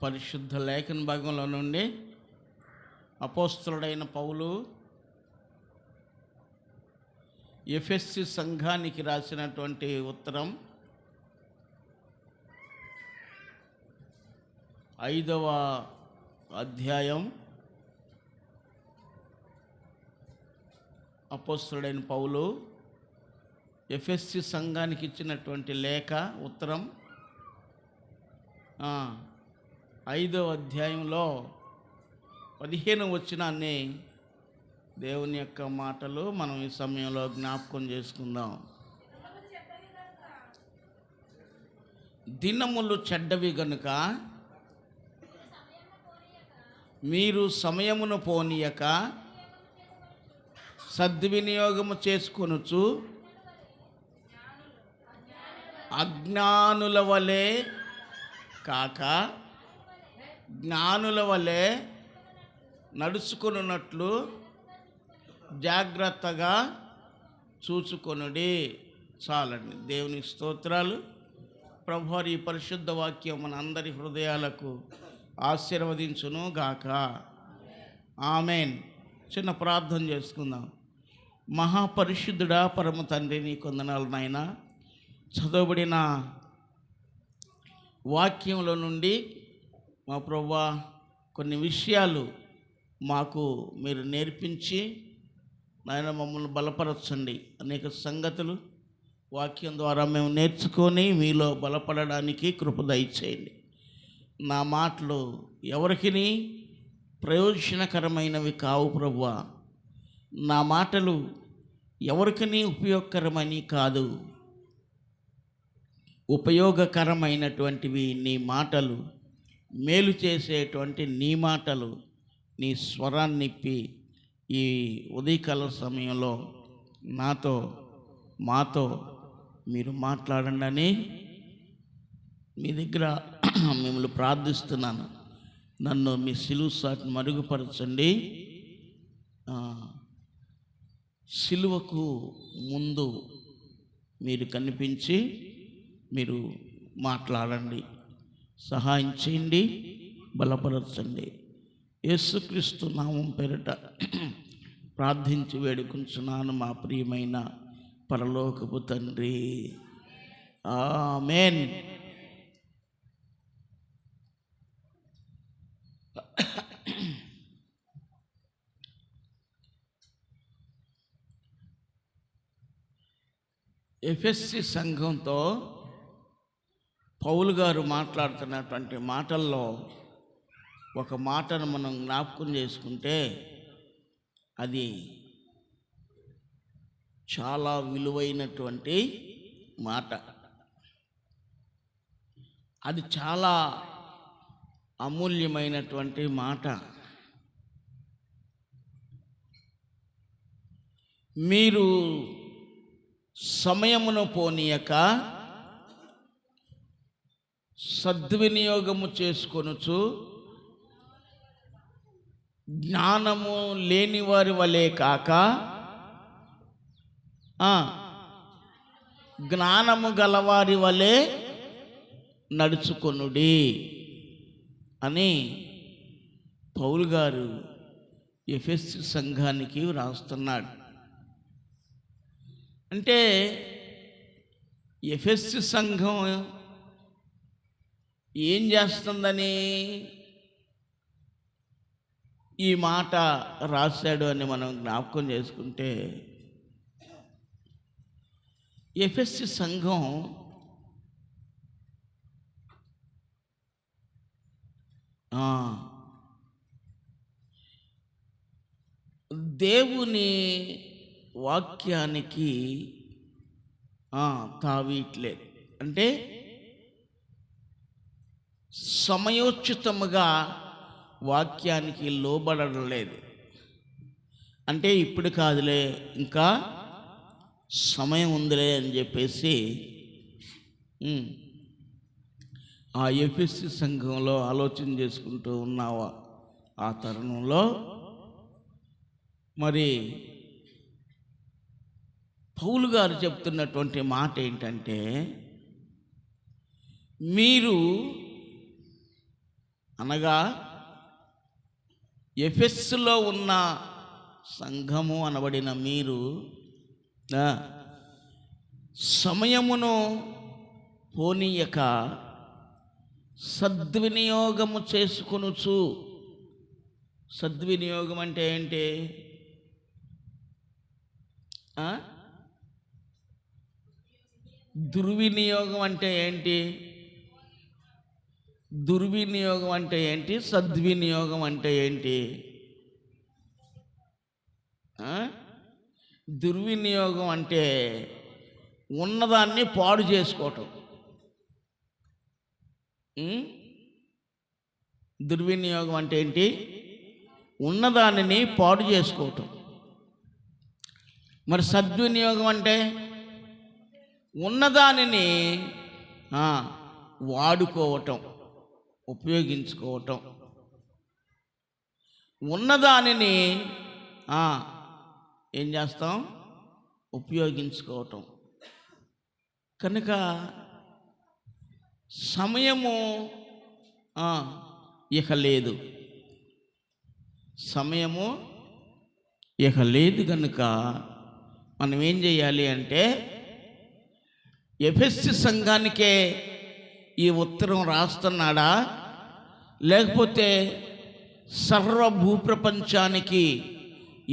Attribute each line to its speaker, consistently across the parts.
Speaker 1: పరిశుద్ధ లేఖన భాగంలో నుండి అపోస్తలుడైన పౌలు ఎఫెసీ సంఘానికి రాసినటువంటి ఉత్తరం 5వ అధ్యాయం. అపోస్తలుడైన పౌలు ఎఫెసీ సంఘానికి ఇచ్చినటువంటి లేఖ ఉత్తరం 5వ అధ్యాయంలో 15వ వచనాన్ని దేవుని యొక్క మాటలు మనం ఈ సమయంలో జ్ఞాపకం చేసుకుందాం. దినములు చెడ్డవి గనుక మీరు సమయమును పోనీయక సద్వినియోగము చేసుకొనుచు అజ్ఞానుల వలె కాక జ్ఞానుల వలె నడుచుకొనున్నట్లు జాగ్రత్తగా చూచుకొనుడి. చాలండి. దేవుని స్తోత్రాలు. ప్రభువారి ఈ పరిశుద్ధ వాక్యం మన అందరి హృదయాలకు ఆశీర్వదించును గాక. ఆమెన్. చిన్న ప్రార్థన చేసుకుందాం. మహాపరిశుద్ధుడా, పరమ తండ్రి, నీ కొందనాలు నాయన. చదవబడిన వాక్యంలో నుండి మా ప్రభువా కొన్ని విషయాలు మాకు మీరు నేర్పించి నాయన మమ్మల్ని బలపరచండి. అనేక సంగతులు వాక్యం ద్వారా మేము నేర్చుకొని మీలో బలపడడానికి కృప దయచేయండి. నా మాటలు ఎవరికి ప్రయోజనకరమైనవి కావు ప్రభువా. నా మాటలు ఎవరికి ఉపయోగకరమని కాదు, ఉపయోగకరమైనటువంటివి నీ మాటలు, మేలు చేసేటువంటి నీ మాటలు. నీ స్వరాన్నిప్పి ఈ ఉదయకాల సమయంలో మాతో మీరు మాట్లాడండి అని మీ దగ్గర మిమ్మల్ని ప్రార్థిస్తున్నాను. నన్ను మీ సిలువ సాటిని మరుగుపరచండి. సిలువకు ముందు మీరు కనిపించి మీరు మాట్లాడండి. సహాయం చేయండి, బలపరచండి. యేసుక్రీస్తు నామం పేరిట ప్రార్థించి వేడుకుంటున్నాను మా ప్రియమైన పరలోకపు తండ్రి. ఆమేన్. ఎఫెసీ సంఘంతో పౌలు గారు మాట్లాడుతున్నటువంటి మాటల్లో ఒక మాటను మనం జ్ఞాపకం చేసుకుంటే అది చాలా విలువైనటువంటి మాట. అది చాలా అమూల్యమైనటువంటి మాట. మీరు సమయమును పోనీయక సద్వినియోగము చేసుకొనుచు జ్ఞానము లేని వారి వలె కాక జ్ఞానము గలవారి వలె నడుచుకొనుడి అని పౌలు గారు ఎఫెసీ సంఘానికి రాస్తున్నాడు. అంటే ఎఫెసీ సంఘం ఏం చేస్తుందని ఈ మాట రాశాడు అని మనం జ్ఞాపకం చేసుకుంటే, ఎఫెసీ సంఘం దేవుని వాక్యానికి తావీట్లేదు. అంటే సమయోచితముగా వాక్యానికి లోబడడం లేదు. అంటే ఇప్పుడు కాదులే, ఇంకా సమయం ఉందిలే అని చెప్పేసి ఆ ఎఫెసీ సంఘంలో ఆలోచన చేసుకుంటూ ఉన్నావా ఆ తరుణంలో మరి పౌలు గారు చెప్తున్నటువంటి మాట ఏంటంటే, మీరు అనగా ఎఫెస్సులో ఉన్న సంఘము అనబడిన మీరు ఆ, సమయమును పోనీయక సద్వినియోగము చేసుకొనుచు. సద్వినియోగం అంటే ఏంటి? ఆ? దుర్వినియోగం అంటే ఏంటి? దుర్వినియోగం అంటే ఏంటి? సద్వినియోగం అంటే ఏంటి? ఆ? దుర్వినియోగం అంటే ఉన్నదాన్ని పాడు చేసుకోవటం. ఉం? దుర్వినియోగం అంటే ఏంటి? ఉన్నదానిని పాడు చేసుకోవటం. మరి సద్వినియోగం అంటే ఉన్నదానిని వాడుకోవటం, ఉపయోగించుకోవటం. ఉన్నదానిని ఏం చేస్తాం? ఉపయోగించుకోవటం. కనుక సమయము ఇక లేదు. సమయము ఇక లేదు కనుక మనం ఏం చేయాలి అంటే ఎఫెసు సంఘానికే ఈ ఉత్తరం రాస్తున్నాడా, లేకపోతే సర్వ భూప్రపంచానికి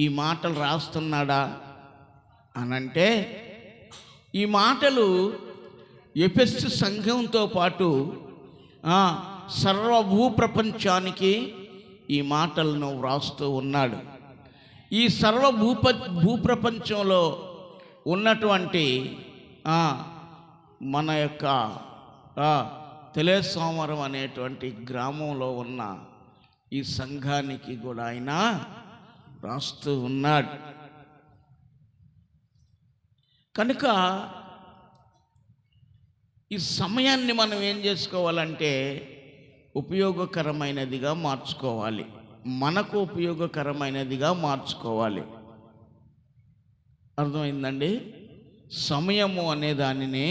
Speaker 1: ఈ మాటలు రాస్తున్నాడా అనంటే, ఈ మాటలు ఎఫెసు సంఘంతో పాటు సర్వ భూప్రపంచానికి ఈ మాటలను వ్రాస్తూ ఉన్నాడు. ఈ సర్వ భూప్రపంచంలో ఉన్నటువంటి మన యొక్క తెలేసోమరం అనేటువంటి గ్రామంలో ఉన్న ఈ సంఘానికి కూడా ఆయన రాస్తూ ఉన్నాడు. కనుక ఈ సమయాన్ని మనం ఏం చేసుకోవాలంటే ఉపయోగకరమైనదిగా మార్చుకోవాలి. మనకు ఉపయోగకరమైనదిగా మార్చుకోవాలి. అర్థమైందండి? సమయము అనే దానిని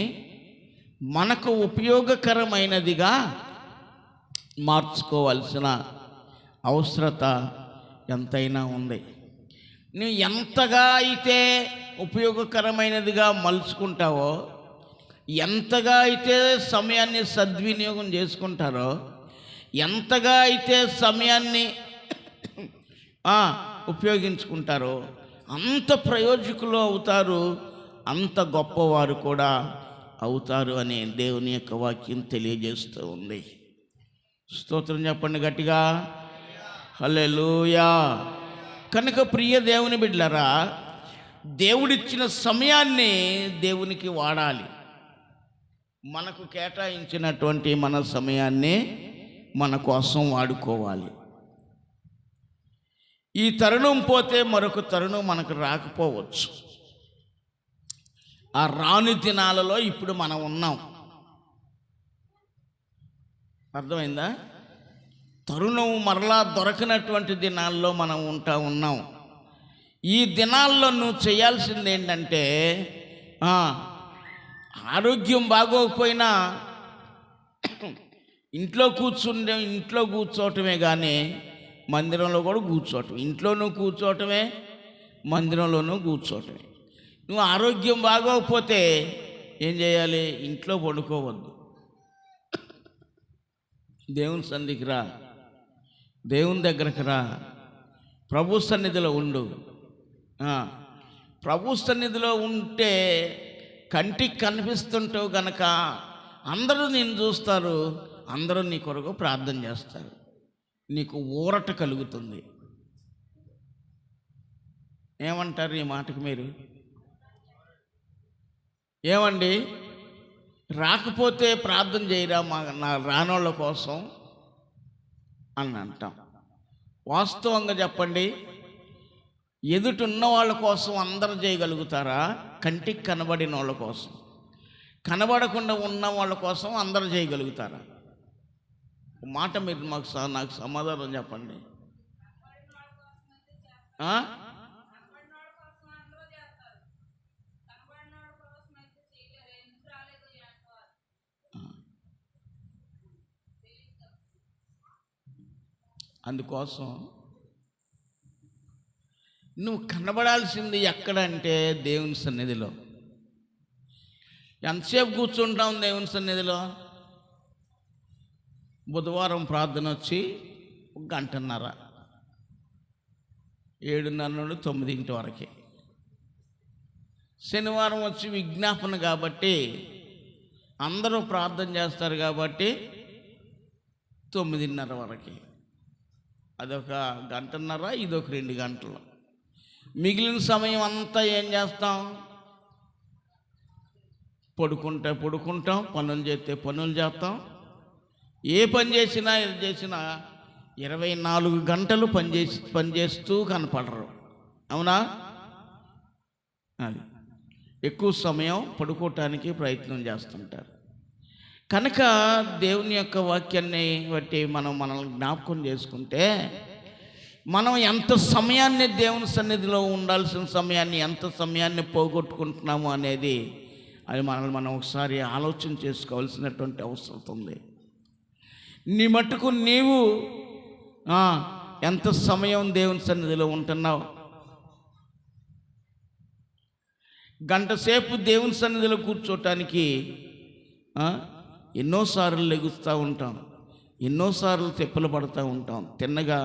Speaker 1: మనకు ఉపయోగకరమైనదిగా మార్చుకోవాల్సిన అవసరత ఎంతైనా ఉంది. నువ్వు ఎంతగా అయితే ఉపయోగకరమైనదిగా మలుచుకుంటావో, ఎంతగా అయితే సమయాన్ని సద్వినియోగం చేసుకుంటారో, ఎంతగా అయితే సమయాన్ని ఉపయోగించుకుంటారో అంత ప్రయోజకులు అవుతారు, అంత గొప్పవారు కూడా అవుతారు అని దేవుని యొక్క వాక్యం తెలియజేస్తూ ఉంది. స్తోత్రం చెప్పండి గట్టిగా, హల్లెలూయా. కనుక ప్రియ దేవుని బిడ్డలారా, దేవుడిచ్చిన సమయాన్ని దేవునికి వాడాలి. మనకు కేటాయించినటువంటి మన సమయాన్ని మన కోసం వాడుకోవాలి. ఈ తరుణం పోతే మరొక తరుణం మనకు రాకపోవచ్చు. ఆ రాని దినాలలో ఇప్పుడు మనం ఉన్నాం. అర్థమైందా? తరుణం మరలా దొరకనటువంటి దినాల్లో మనం ఉన్నాం. ఈ దినాల్లో నువ్వు చేయాల్సింది ఏంటంటే, ఆరోగ్యం బాగోకపోయినా ఇంట్లో కూర్చోవటమే కానీ మందిరంలో కూడా కూర్చోవటం. ఇంట్లోనూ కూర్చోవటమే, మందిరంలోనూ కూర్చోవటమే. నువ్వు ఆరోగ్యం బాగోకపోతే ఏం చేయాలి? ఇంట్లో పడుకోవద్దు. దేవుని సన్నిధికి రా, దేవుని దగ్గరకు రా, ప్రభు సన్నిధిలో ఉండు. ప్రభు సన్నిధిలో ఉంటే కంటికి కనిపిస్తుంటావు గనక అందరూ నిన్ను చూస్తారు, అందరూ నీ కొరకు ప్రార్థన చేస్తారు, నీకు ఊరట కలుగుతుంది. ఏమంటారు ఈ మాటకు మీరు? ఏమండి, రాకపోతే ప్రార్థన చేయరా నా రానోళ్ళ కోసం అని అంటాం. వాస్తవంగా చెప్పండి, ఎదుటున్న వాళ్ళ కోసం అందరూ చేయగలుగుతారా? కంటికి కనబడిన వాళ్ళ కోసం, కనబడకుండా ఉన్న వాళ్ళ కోసం అందరూ చేయగలుగుతారా? మాట మీరు నాకు సమాధానం చెప్పండి. అందుకోసం నువ్వు కనబడాల్సింది ఎక్కడంటే దేవుని సన్నిధిలో. ఎంతసేపు కూర్చుంటాం దేవుని సన్నిధిలో? బుధవారం ప్రార్థన వచ్చి 1 గంటన్నర, 7:30 నుండి 9 వరకే. శనివారం వచ్చి విజ్ఞాపన కాబట్టి అందరూ ప్రార్థన చేస్తారు కాబట్టి 9:30 వరకే. అదొక 1 గంటన్నర, ఇదొక 2 గంటలు. మిగిలిన సమయం అంతా ఏం చేస్తాం? పడుకుంటే పడుకుంటాం, పనులు చేస్తే పనులు చేస్తాం. ఏ పని చేసినా 24 గంటలు పనిచేస్తూ కనపడరు. అవునా? అది ఎక్కువ సమయం పడుకోవటానికి ప్రయత్నం చేస్తుంటారు. కనుక దేవుని యొక్క వాక్యాన్ని బట్టి మనల్ని జ్ఞాపకం చేసుకుంటే, మనం ఎంత సమయాన్ని దేవుని సన్నిధిలో ఉండాల్సిన సమయాన్ని, ఎంత సమయాన్ని పోగొట్టుకుంటున్నాము అనేది అది మనం ఒకసారి ఆలోచన చేసుకోవాల్సినటువంటి అవసరం ఉంది. నీ మట్టుకు నీవు ఎంత సమయం దేవుని సన్నిధిలో ఉంటున్నావు? గంట సేపు దేవుని సన్నిధిలో కూర్చోటానికి ఎన్నోసార్లు లెగుస్తూ ఉంటాం, ఎన్నోసార్లు తెప్పలు పడుతూ ఉంటాం. తిన్నగా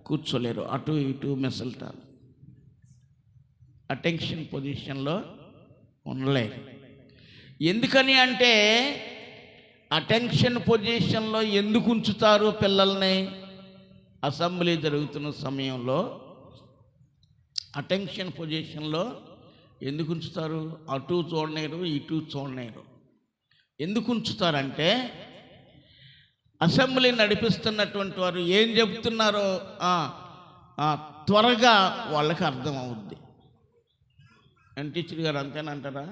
Speaker 1: కూర్చోలేరు, అటు ఇటు మెసలుతారు, అటెన్షన్ పొజిషన్లో ఉండలేరు. ఎందుకని అంటే, అటెన్షన్ పొజిషన్లో ఎందుకు ఉంచుతారు పిల్లల్ని? అసెంబ్లీ జరుగుతున్న సమయంలో అటెన్షన్ పొజిషన్లో ఎందుకు ఉంచుతారు? అటు చూడలేరు, ఇటు చూడలేరు. ఎందుకు ఉంచుతారంటే, అసెంబ్లీ నడిపిస్తున్నటువంటి వారు ఏం చెబుతున్నారో త్వరగా వాళ్ళకి అర్థం అవుద్ది. టీచర్ గారు అంతేనంటారా?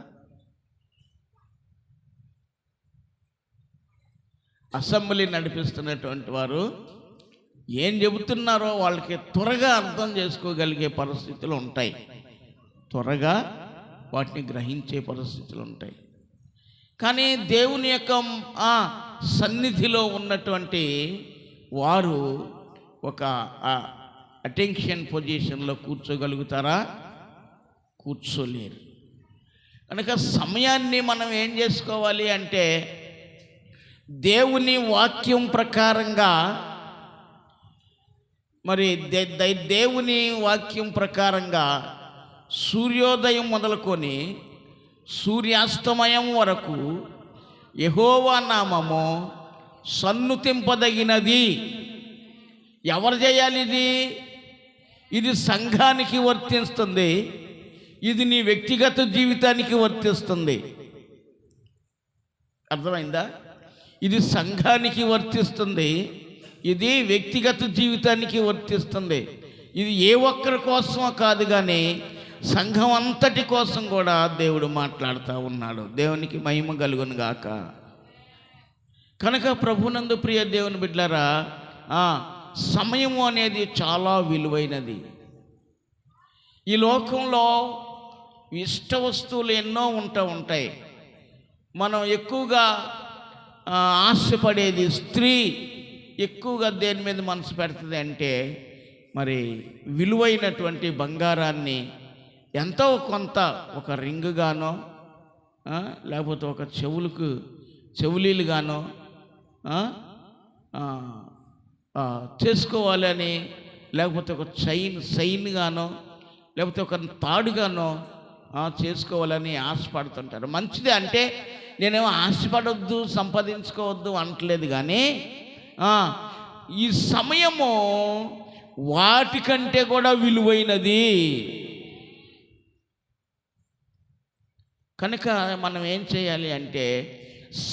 Speaker 1: అసెంబ్లీ నడిపిస్తున్నటువంటి వారు ఏం చెబుతున్నారో వాళ్ళకి త్వరగా అర్థం చేసుకోగలిగే పరిస్థితులు ఉంటాయి, త్వరగా వాటిని గ్రహించే పరిస్థితులు ఉంటాయి. కానీ దేవుని యొక్క సన్నిధిలో ఉన్నటువంటి వారు ఒక అటెన్షన్ పొజిషన్లో కూర్చోగలుగుతారా? కూర్చోలేరు. కనుక సమయాన్ని మనం ఏం చేసుకోవాలి అంటే, దేవుని వాక్యం ప్రకారంగా, మరి దేవుని వాక్యం ప్రకారంగా సూర్యోదయం మొదలుకొని సూర్యాస్తమయం వరకు యెహోవా నామము సన్నుతింపదగినది. ఎవరు చేయాలి ఇది? ఇది సంఘానికి వర్తిస్తుంది, ఇది నీ వ్యక్తిగత జీవితానికి వర్తిస్తుంది. అర్థమైందా? ఇది సంఘానికి వర్తిస్తుంది, ఇది వ్యక్తిగత జీవితానికి వర్తిస్తుంది. ఇది ఏ ఒక్కరి కోసమో కాదు, కానీ సంఘం అంతటి కోసం కూడా దేవుడు మాట్లాడుతూ ఉన్నాడు. దేవునికి మహిమ కలుగును గాక. కనుక ప్రభునందు ప్రియ దేవుని బిడ్డలారా, సమయము అనేది చాలా విలువైనది. ఈ లోకంలో ఇష్ట వస్తువులు ఎన్నో ఉంటాయి. మనం ఎక్కువగా ఆశపడేది, స్త్రీ ఎక్కువగా దేని మీద మనసు పెడుతుంది అంటే, మరి విలువైనటువంటి బంగారాన్ని ఎంతో కొంత, ఒక రింగ్ గానో, లేకపోతే ఒక చెవులీలు గానో చేసుకోవాలని, లేకపోతే ఒక చైన్ గానో, లేకపోతే ఒక తాడుగానో చేసుకోవాలని ఆశపడుతుంటారు. మంచిదే, అంటే నేనేమో ఆశపడొద్దు, సంపాదించుకోవద్దు అంటలేదు, కానీ ఈ సమయము వాటికంటే కూడా విలువైనది. కనుక మనం ఏం చేయాలి అంటే,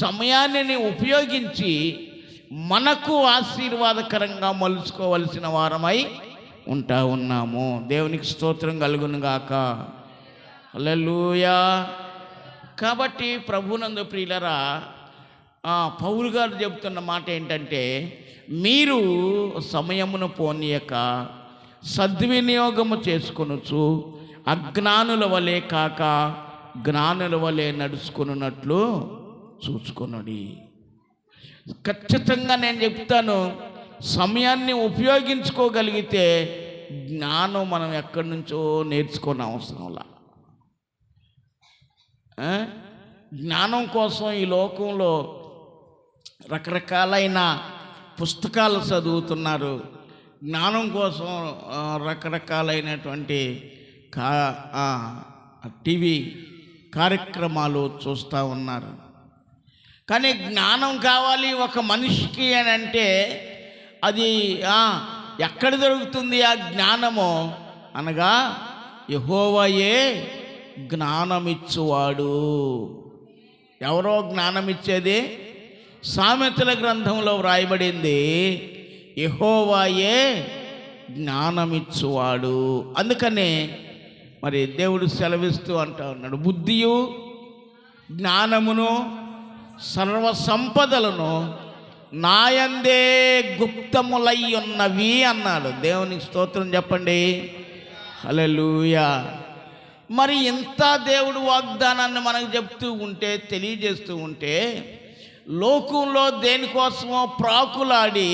Speaker 1: సమయాన్ని ఉపయోగించి మనకు ఆశీర్వాదకరంగా మలుచుకోవలసిన వారమై ఉన్నాము. దేవునికి స్తోత్రం కలుగును గాక. హల్లెలూయా. కాబట్టి ప్రభునందు ప్రియులరా, పౌలు గారు చెబుతున్న మాట ఏంటంటే, మీరు సమయమును పోనీయక సద్వినియోగము చేసుకొనుచు అజ్ఞానుల వలె కాక జ్ఞానుల వలె నడుచుకున్నట్లు చూచుకొనుడి. ఖచ్చితంగా నేను చెప్తాను, సమయాన్ని ఉపయోగించుకోగలిగితే జ్ఞానం మనం ఎక్కడి నుంచో నేర్చుకోని అవసరంలా. జ్ఞానం కోసం ఈ లోకంలో రకరకాలైన పుస్తకాలు చదువుతున్నారు, జ్ఞానం కోసం రకరకాలైనటువంటి టీవీ కార్యక్రమాలు చూస్తూ ఉన్నారు. కానీ జ్ఞానం కావాలి ఒక మనిషికి అని అంటే అది ఎక్కడ దొరుకుతుంది ఆ జ్ఞానము అనగా యెహోవాయే జ్ఞానమిచ్చువాడు. ఎవరో జ్ఞానమిచ్చేది? సామెతల గ్రంథంలో వ్రాయబడింది యెహోవాయే జ్ఞానమిచ్చువాడు. అందుకనే మరి దేవుడు సెలవిస్తూ అంటా ఉన్నాడు, బుద్ధియు జ్ఞానమును సర్వ సంపదలను నాయందే గుప్తములై ఉన్నవి అన్నాడు. దేవునికి స్తోత్రం చెప్పండి, హల్లెలూయా. మరి ఇంత దేవుడు వాగ్దానాన్ని మనకు చెప్తూ ఉంటే, తెలియజేస్తూ ఉంటే, లోకంలో దేనికోసమో ప్రాకులాడి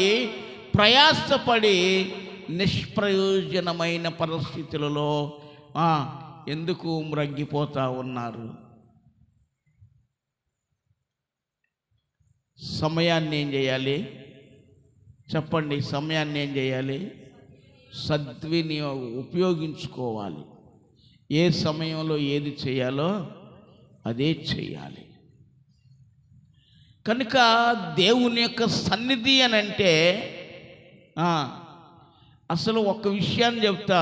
Speaker 1: ప్రయాసపడి నిష్ప్రయోజనమైన పరిస్థితులలో ఎందుకు మ్రగ్గిపోతూ ఉన్నారు? సమయాన్ని ఏం చేయాలి చెప్పండి? సమయాన్ని ఏం చేయాలి? సద్వినియోగం ఉపయోగించుకోవాలి. ఏ సమయంలో ఏది చేయాలో అదే చేయాలి. కనుక దేవుని యొక్క సన్నిధి అని అంటే అసలు ఒక విషయాన్ని చెప్తా,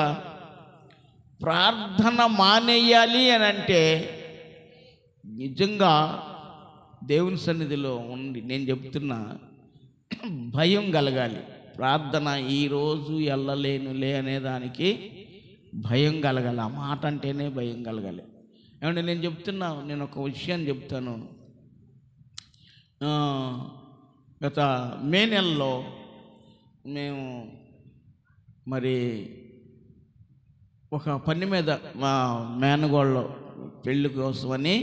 Speaker 1: ప్రార్థన మానేయాలి అని అంటే నిజంగా దేవుని సన్నిధిలో ఉండి నేను చెప్తున్నా భయం కలగాలి. ప్రార్థన ఈరోజు వెళ్ళలేనులే అనేదానికి భయం కలగాలి. ఆ మాట అంటేనే భయం కలగాలి. ఏమంటే నేను చెప్తున్నా, నేను ఒక విషయం చెప్తాను. గత మే నెలలో మేము మరి ఒక పని మీద మా మేనగోళ్ళ పెళ్ళి కోసమని,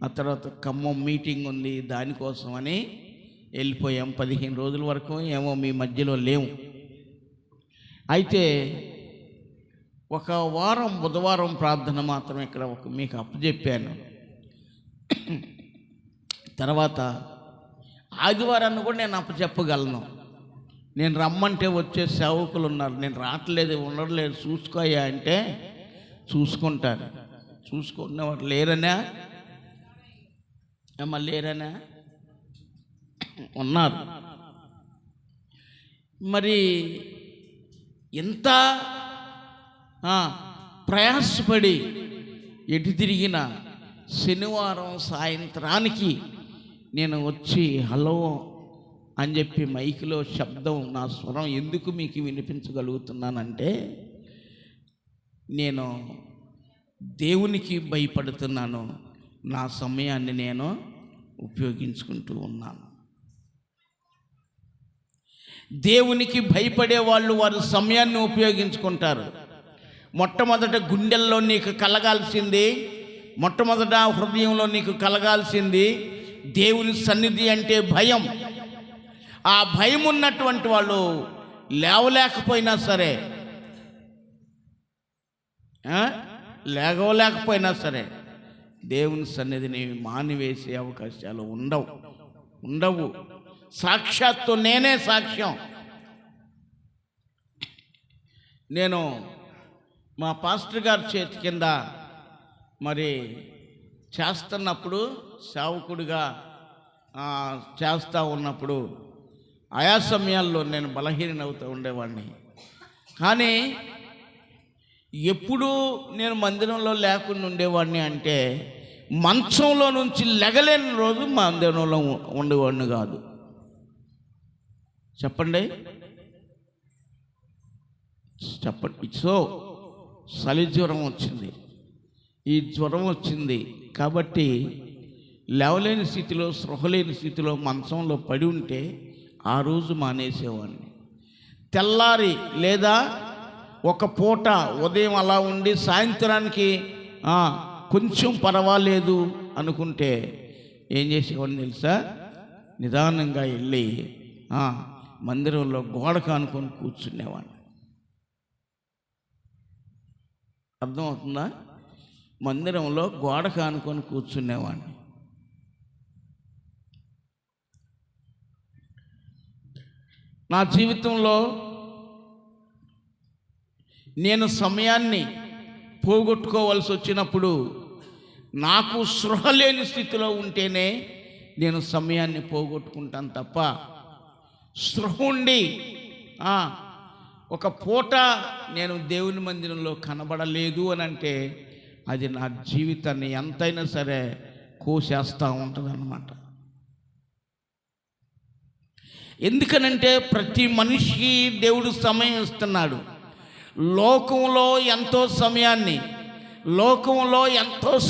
Speaker 1: ఆ తర్వాత ఖమ్మం మీటింగ్ ఉంది దానికోసమని వెళ్ళిపోయాం. 15 రోజుల వరకు ఏమో మీ మధ్యలో లేవు. అయితే ఒక వారం బుధవారం ప్రార్థన మాత్రం ఇక్కడ మీకు అప్పచెప్పాను. తర్వాత ఆదివారాన్ని కూడా నేను అప్పచెప్పగలను. నేను రమ్మంటే వచ్చే సేవకులు ఉన్నారు, నేను రావట్లేదు ఉండట్లేదు చూసుకోయా అంటే చూసుకుంటారు. చూసుకున్నవారు లేరనా? లేరనా? ఉన్నారు. మరి ఎంత ప్రయాసపడి ఎటు తిరిగిన శనివారం సాయంత్రానికి నేను వచ్చి హలో అని చెప్పి మైక్లో శబ్దం, నా స్వరం ఎందుకు మీకు వినిపించగలుగుతున్నానంటే నేను దేవునికి భయపడుతున్నాను. నా సమయాన్ని నేను ఉపయోగించుకుంటూ ఉన్నాను. దేవునికి భయపడే వాళ్ళు వారి సమయాన్ని ఉపయోగించుకుంటారు. మొట్టమొదట గుండెల్లో నీకు కలగాల్సింది, మొట్టమొదట హృదయంలో నీకు కలగాల్సింది దేవుని సన్నిధి అంటే భయం. ఆ భయం ఉన్నటువంటి వాళ్ళు లేవలేకపోయినా సరే, లేగవలేకపోయినా సరే దేవుని సన్నిధిని మానివేసే అవకాశాలు ఉండవు. సాక్షాత్తు నేనే సాక్ష్యం. నేను మా పాస్టర్ గారి చేతి కింద మరి చేస్తున్నప్పుడు, సేవకుడిగా చేస్తూ ఉన్నప్పుడు ఆయా సమయాల్లో నేను బలహీనవుతూ ఉండేవాడిని. కానీ ఎప్పుడూ నేను మందిరంలో లేకుండా ఉండేవాడిని అంటే మంచంలో నుంచి లెగలేని రోజు మందిరంలో ఉండేవాడిని కాదు. చెప్పండి. సో చలి జ్వరం వచ్చింది, ఈ జ్వరం వచ్చింది కాబట్టి లేవలేని స్థితిలో, స్పృహలేని స్థితిలో మంచంలో పడి ఉంటే ఆ రోజు మానేసేవాడిని. తెల్లారి లేదా ఒక పూట ఉదయం అలా ఉండి సాయంత్రానికి కొంచెం పర్వాలేదు అనుకుంటే ఏం చేసేవాడిని తెలుసా? నిదానంగా వెళ్ళి మందిరంలో గోడకు ఆనుకొని కూర్చునేవాడిని. అర్థమవుతుందా? మందిరంలో గోడకు ఆనుకొని కూర్చునేవాడిని. నా జీవితంలో నేను సమయాన్ని పోగొట్టుకోవాల్సి వచ్చినప్పుడు నాకు స్పృహ లేని స్థితిలో ఉంటేనే నేను సమయాన్ని పోగొట్టుకుంటాను తప్ప, స్పృహ ఉండి ఒక పూట నేను దేవుని మందిరంలో కనబడలేదు అని అంటే అది నా జీవితాన్ని ఎంతైనా సరే కోసేస్తూ ఉంటుంది అన్నమాట. ఎందుకనంటే ప్రతి మనిషికి దేవుడు సమయం ఇస్తున్నాడు. లోకంలో ఎంతో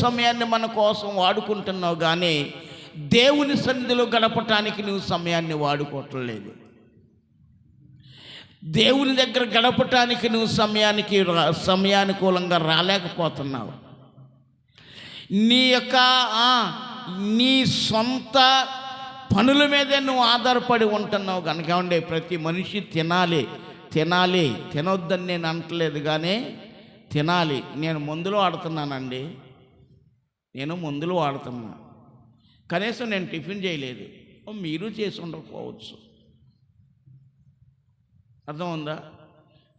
Speaker 1: సమయాన్ని మన కోసం వాడుకుంటున్నావు, కానీ దేవుని సన్నిధిలో గడపటానికి నువ్వు సమయాన్ని వాడుకోవట్లేదు. దేవుని దగ్గర గడపటానికి నువ్వు సమయానుకూలంగా రాలేకపోతున్నావు. నీ సొంత పనుల మీదే నువ్వు ఆధారపడి ఉంటున్నావు కనుక ఉండే ప్రతి మనిషి తినొద్దని నేను అంటలేదు, కానీ తినాలి. నేను మందులు వాడుతున్నానండి, కనీసం నేను టిఫిన్ చేయలేదు. మీరు చేసి ఉండకపోవచ్చు. అర్థమవుందా?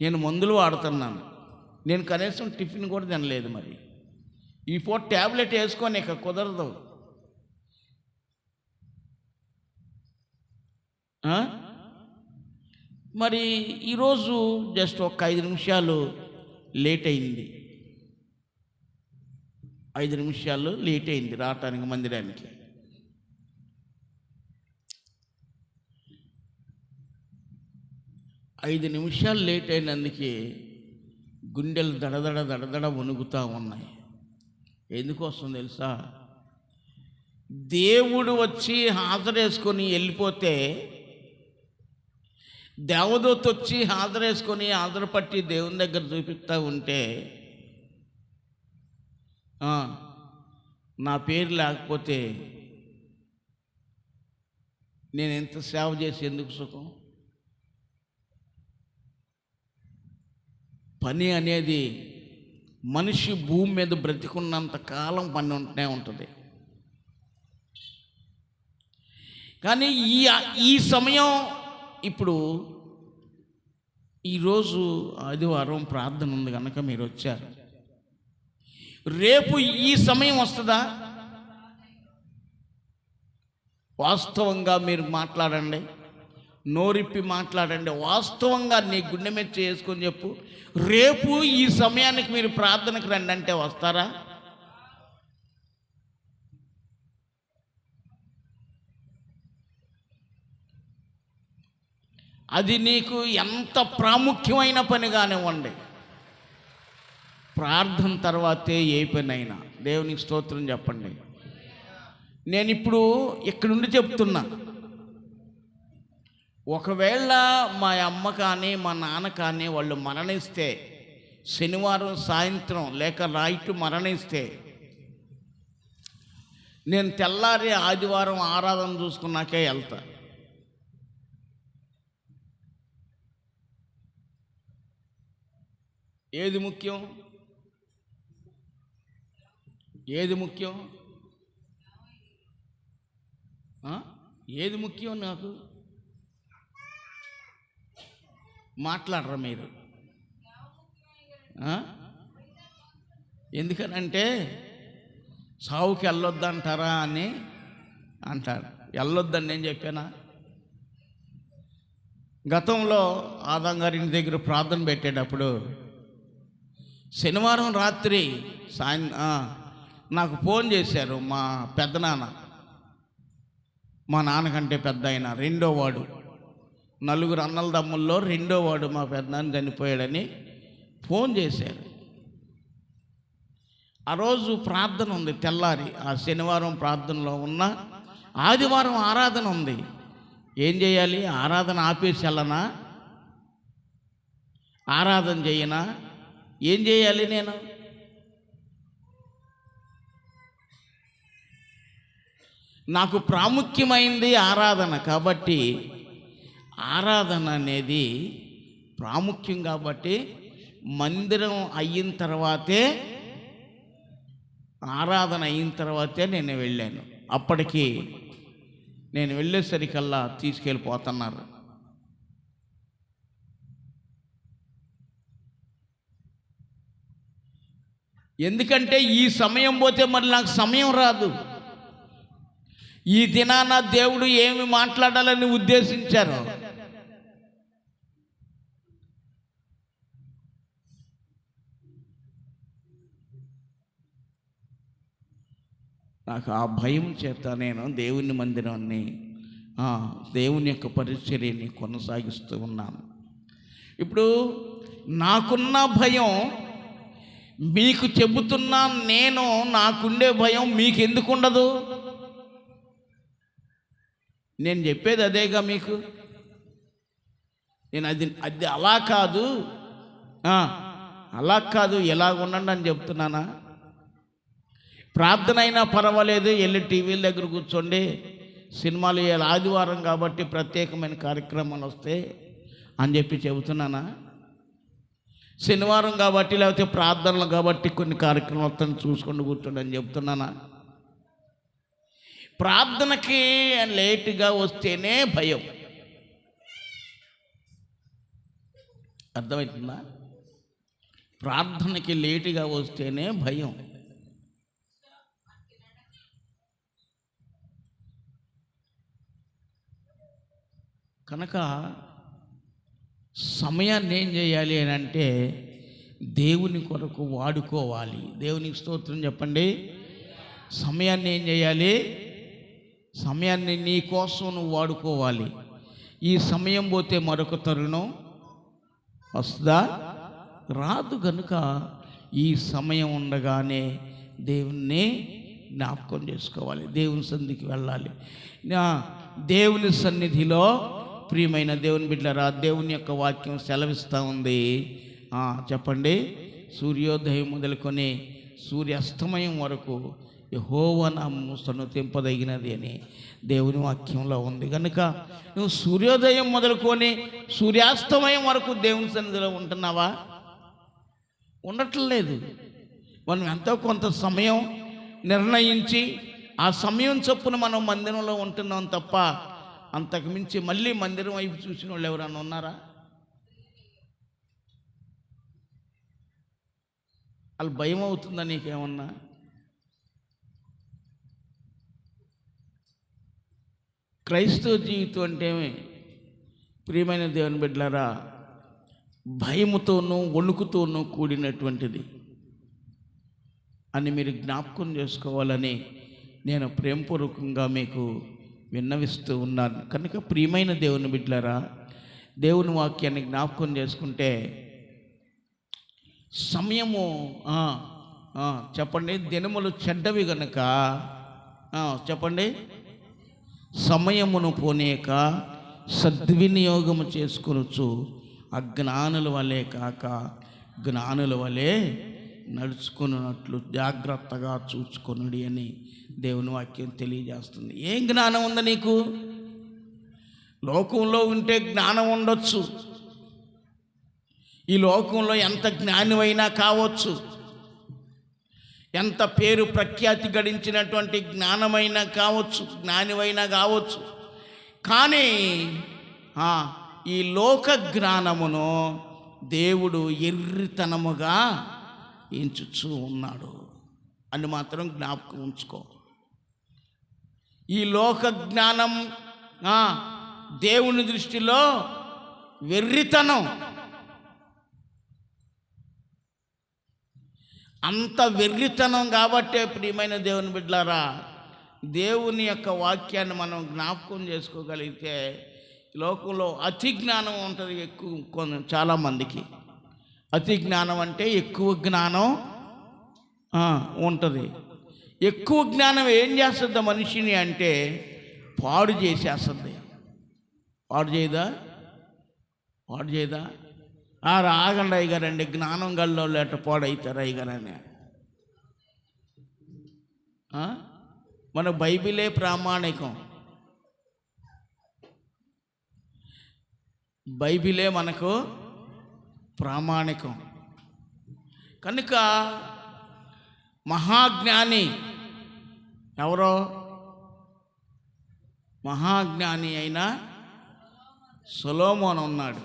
Speaker 1: నేను మందులు వాడుతున్నాను, నేను కనీసం టిఫిన్ కూడా తినలేదు. మరి ఈ పూట ట్యాబ్లెట్ వేసుకొని ఇక కుదరదు. మరి ఈరోజు జస్ట్ ఒక 5 నిమిషాలు లేట్ అయింది. 5 నిమిషాలు లేట్ అయింది రావటానికి మందిరానికి. ఐదు నిమిషాలు లేట్ అయినందుకే గుండెలు దడదడ వణుకుతూ ఉన్నాయి. ఎందుకోసం తెలుసా? దేవుడు వచ్చి హాజరేసుకొని వెళ్ళిపోతే, దేవదూత వచ్చి హాజరేసుకొని హాజరుపట్టి దేవుని దగ్గర చూపిస్తూ ఉంటే నా పేరు లేకపోతే నేను ఎంత సేవ చేసి ఎందుకు సుఖం? పని అనేది మనిషి భూమి మీద బ్రతికున్నంత కాలం పని ఉంటూనే ఉంటుంది. కానీ ఈ సమయం ఇప్పుడు ఈరోజు ఆదివారం ప్రార్థన ఉంది కనుక మీరు వచ్చారు. రేపు ఈ సమయం వస్తుందా? వాస్తవంగా మీరు మాట్లాడండి, నోరిప్పి మాట్లాడండి. వాస్తవంగా నీ గుండె మీద చేసుకొని చెప్పు, రేపు ఈ సమయానికి మీరు ప్రార్థనకు రండి అంటే వస్తారా? అది నీకు ఎంత ప్రాముఖ్యమైన పని కానివ్వండి, ప్రార్థన తర్వాతే ఏ పని అయినా. దేవునికి స్తోత్రం చెప్పండి. నేను ఇప్పుడు ఇక్కడ నుండి చెప్తున్నా, ఒకవేళ మా అమ్మ కానీ మా నాన్న కానీ వాళ్ళు మరణిస్తే, శనివారం సాయంత్రం లేక నైట్ మరణిస్తే, నేను తెల్లారి ఆదివారం ఆరాధన చూసుకున్నాకే వెళ్తా. ఏది ముఖ్యం? ఏది ముఖ్యం? ఏది ముఖ్యం? నాకు మాట్లాడరా మీరు? ఎందుకనంటే సావుకి వెళ్ళొద్దంటారా అని అంటారు. వెళ్ళొద్దని నేను చెప్పానా? గతంలో ఆదాం గారి ఇంటి దగ్గర ప్రార్థన పెట్టేటప్పుడు శనివారం రాత్రి నాకు ఫోన్ చేశారు మా పెద్దనాన్న, మా నాన్నకంటే పెద్ద ఆయన, రెండో వాడు, నలుగురు అన్నల దమ్ముల్లో రెండో వాడు మా పెద్దనాన్న చనిపోయాడని ఫోన్ చేశారు. ఆ రోజు ప్రార్థన ఉంది తెల్లారి. ఆ శనివారం ప్రార్థనలో ఉన్న ఆదివారం ఆరాధన ఉంది. ఏం చేయాలి? ఆరాధన ఆపేసి వెళ్ళనా? ఆరాధన చేయనా? ఏం చేయాలి? నేను నాకు ప్రాముఖ్యమైంది ఆరాధన. కాబట్టి ఆరాధన అనేది ప్రాముఖ్యం కాబట్టి మందిరం అయిన తర్వాతే, ఆరాధన అయిన తర్వాతే నేను వెళ్ళాను. అప్పటికి నేను వెళ్ళేసరికల్లా తీసుకెళ్ళిపోతున్నారు. ఎందుకంటే ఈ సమయం పోతే మరి నాకు సమయం రాదు. ఈ దినాన దేవుడు ఏమి మాట్లాడాలని ఉద్దేశించారు. నాకు ఆ భయం చేత నేను దేవుని మందిరాన్ని, దేవుని యొక్క పరిచర్యని కొనసాగిస్తూ ఉన్నాను. ఇప్పుడు నాకున్న భయం మీకు చెబుతున్నా, నేను నాకుండే భయం మీకు ఎందుకు ఉండదు? నేను చెప్పేది అదేగా మీకు. నేను అది అలా కాదు, అలా కాదు, ఎలాగ ఉండండి అని చెప్తున్నానా? ప్రార్థన అయినా పర్వాలేదు, వెళ్ళి టీవీల దగ్గర కూర్చోండి, సినిమాలు ఆదివారం కాబట్టి ప్రత్యేకమైన కార్యక్రమాలు వస్తాయి అని చెప్పి చెబుతున్నానా? శనివారం కాబట్టి లేకపోతే ప్రార్థనలు కాబట్టి కొన్ని కార్యక్రమాలు చూసుకొని కూర్చోండి అని చెప్తున్నానా? ప్రార్థనకి లేటుగా వస్తేనే భయం. అర్థమవుతుందా? ప్రార్థనకి లేటుగా వస్తేనే భయం. కనుక సమయాన్ని ఏం చేయాలి అని అంటే దేవుని కొరకు వాడుకోవాలి. దేవునికి స్తోత్రం చెప్పండి. సమయాన్ని ఏం చేయాలి? సమయాన్ని నీ కోసం నువ్వు వాడుకోవాలి. ఈ సమయం పోతే మరొక తరుణం వస్తుందా? రాదు. కనుక ఈ సమయం ఉండగానే దేవుణ్ణి జ్ఞాపకం చేసుకోవాలి, దేవుని సన్నిధికి వెళ్ళాలి. దేవుని సన్నిధిలో ప్రియమైన దేవుని బిడ్డలారా, దేవుని యొక్క వాక్యం సెలవిస్తూ ఉంది. చెప్పండి. సూర్యోదయం మొదలుకొని సూర్యాస్తమయం వరకు యెహోవా నామము స్తుతింపదగినది అని దేవుని వాక్యంలో ఉంది. కనుక నువ్వు సూర్యోదయం మొదలుకొని సూర్యాస్తమయం వరకు దేవుని సన్నిధిలో ఉంటున్నావా? ఉండట్లేదు. మనం ఎంతో కొంత సమయం నిర్ణయించి ఆ సమయం చొప్పున మనం మందిరంలో ఉంటున్నాం తప్ప అంతకుమించి మళ్ళీ మందిరం వైపు చూసిన వాళ్ళు ఎవరన్నా ఉన్నారా? వాళ్ళు భయం అవుతుందా నీకేమన్నా? క్రైస్తవ జీవితం అంటే ప్రియమైన దేవుని బిడ్డలారా, భయముతోనూ వణుకుతోనూ కూడినటువంటిది అని మీరు జ్ఞాపకం చేసుకోవాలని నేను ప్రేమపూర్వకంగా మీకు విన్నవిస్తూ ఉన్నాను. కనుక ప్రియమైన దేవుని బిడ్డలారా, దేవుని వాక్యాన్ని జ్ఞాపకం చేసుకుంటే సమయము చెప్పండి. దినములు చెడ్డవి గనక చెప్పండి, సమయమును పోనీక సద్వినియోగము చేసుకొనొచ్చు అజ్ఞానుల వలె కాక జ్ఞానుల వలె నడుచుకున్నట్లు జాగ్రత్తగా చూసుకొనుడి అని దేవుని వాక్యం తెలియజేస్తుంది. ఏం జ్ఞానం ఉందా నీకు? లోకంలో ఉంటే జ్ఞానం ఉండొచ్చు. ఈ లోకంలో ఎంత జ్ఞానివైనా కావచ్చు, ఎంత పేరు ప్రఖ్యాతి గడించినటువంటి జ్ఞానమైనా కావచ్చు, జ్ఞానివైనా కావచ్చు. కానీ ఈ లోక జ్ఞానమును దేవుడు ఎర్రితనముగా ఎంచుచూ ఉన్నాడు అని మాత్రం జ్ఞాపకం ఉంచుకో. ఈ లోక జ్ఞానం దేవుని దృష్టిలో వెర్రితనం. అంత వెర్రితనం కాబట్టే ప్రియమైన దేవుని బిడ్డలారా, దేవుని యొక్క వాక్యాన్ని మనం జ్ఞాపకం చేసుకోగలిగితే లోకంలో అతి జ్ఞానం ఉంటుంది ఎక్కువ. చాలామందికి అతి జ్ఞానం అంటే ఎక్కువ జ్ఞానం ఉంటుంది. ఎక్కువ జ్ఞానం ఏం చేస్తుంది మనిషిని అంటే పాడు చేసేస్తుంది. పాడు చేయదా? రాగండి అయ్యగారండి, జ్ఞానం గల్లో లేట పాడవుతారు అయ్యగారని. మన బైబిలే ప్రామాణికం. బైబిలే మనకు ప్రామాణికం. కనుక మహాజ్ఞాని ఎవరో? మహాజ్ఞాని అయిన సొలొమోను ఉన్నాడు.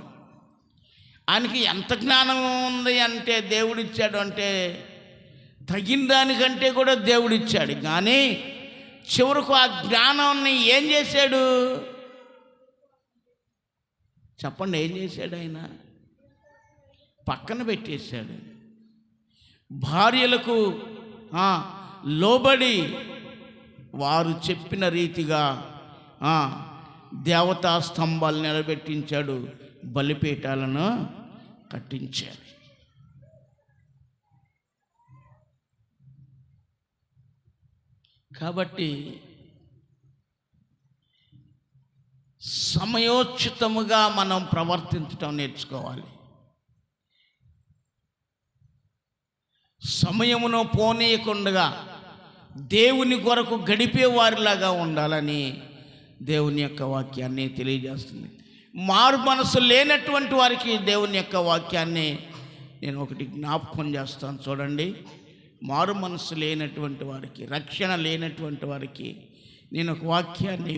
Speaker 1: ఆయనకి ఎంత జ్ఞానం ఉంది అంటే దేవుడిచ్చాడు అంటే తగిన దానికంటే కూడా దేవుడిచ్చాడు. కానీ చివరకు ఆ జ్ఞానాన్ని ఏం చేశాడు చెప్పండి? ఏం చేశాడు ఆయన? పక్కన పెట్టేశాడు. భార్యలకు లోబడి వారు చెప్పిన రీతిగా దేవతా స్తంభాలు నిలబెట్టించాడు, బలిపీఠాలను కట్టించాడు. కాబట్టి సమయోచితముగా మనం ప్రవర్తించటం నేర్చుకోవాలి. సమయమును పోనీయకుండా దేవుని కొరకు గడిపే వారిలాగా ఉండాలని దేవుని యొక్క వాక్యాన్ని తెలియజేస్తుంది. మారు మనసు లేనటువంటి వారికి దేవుని యొక్క వాక్యాన్ని నేను ఒకటి జ్ఞాపకం చేస్తాను. చూడండి, మారు మనసు లేనటువంటి వారికి, రక్షణ లేనటువంటి వారికి నేను ఒక వాక్యాన్ని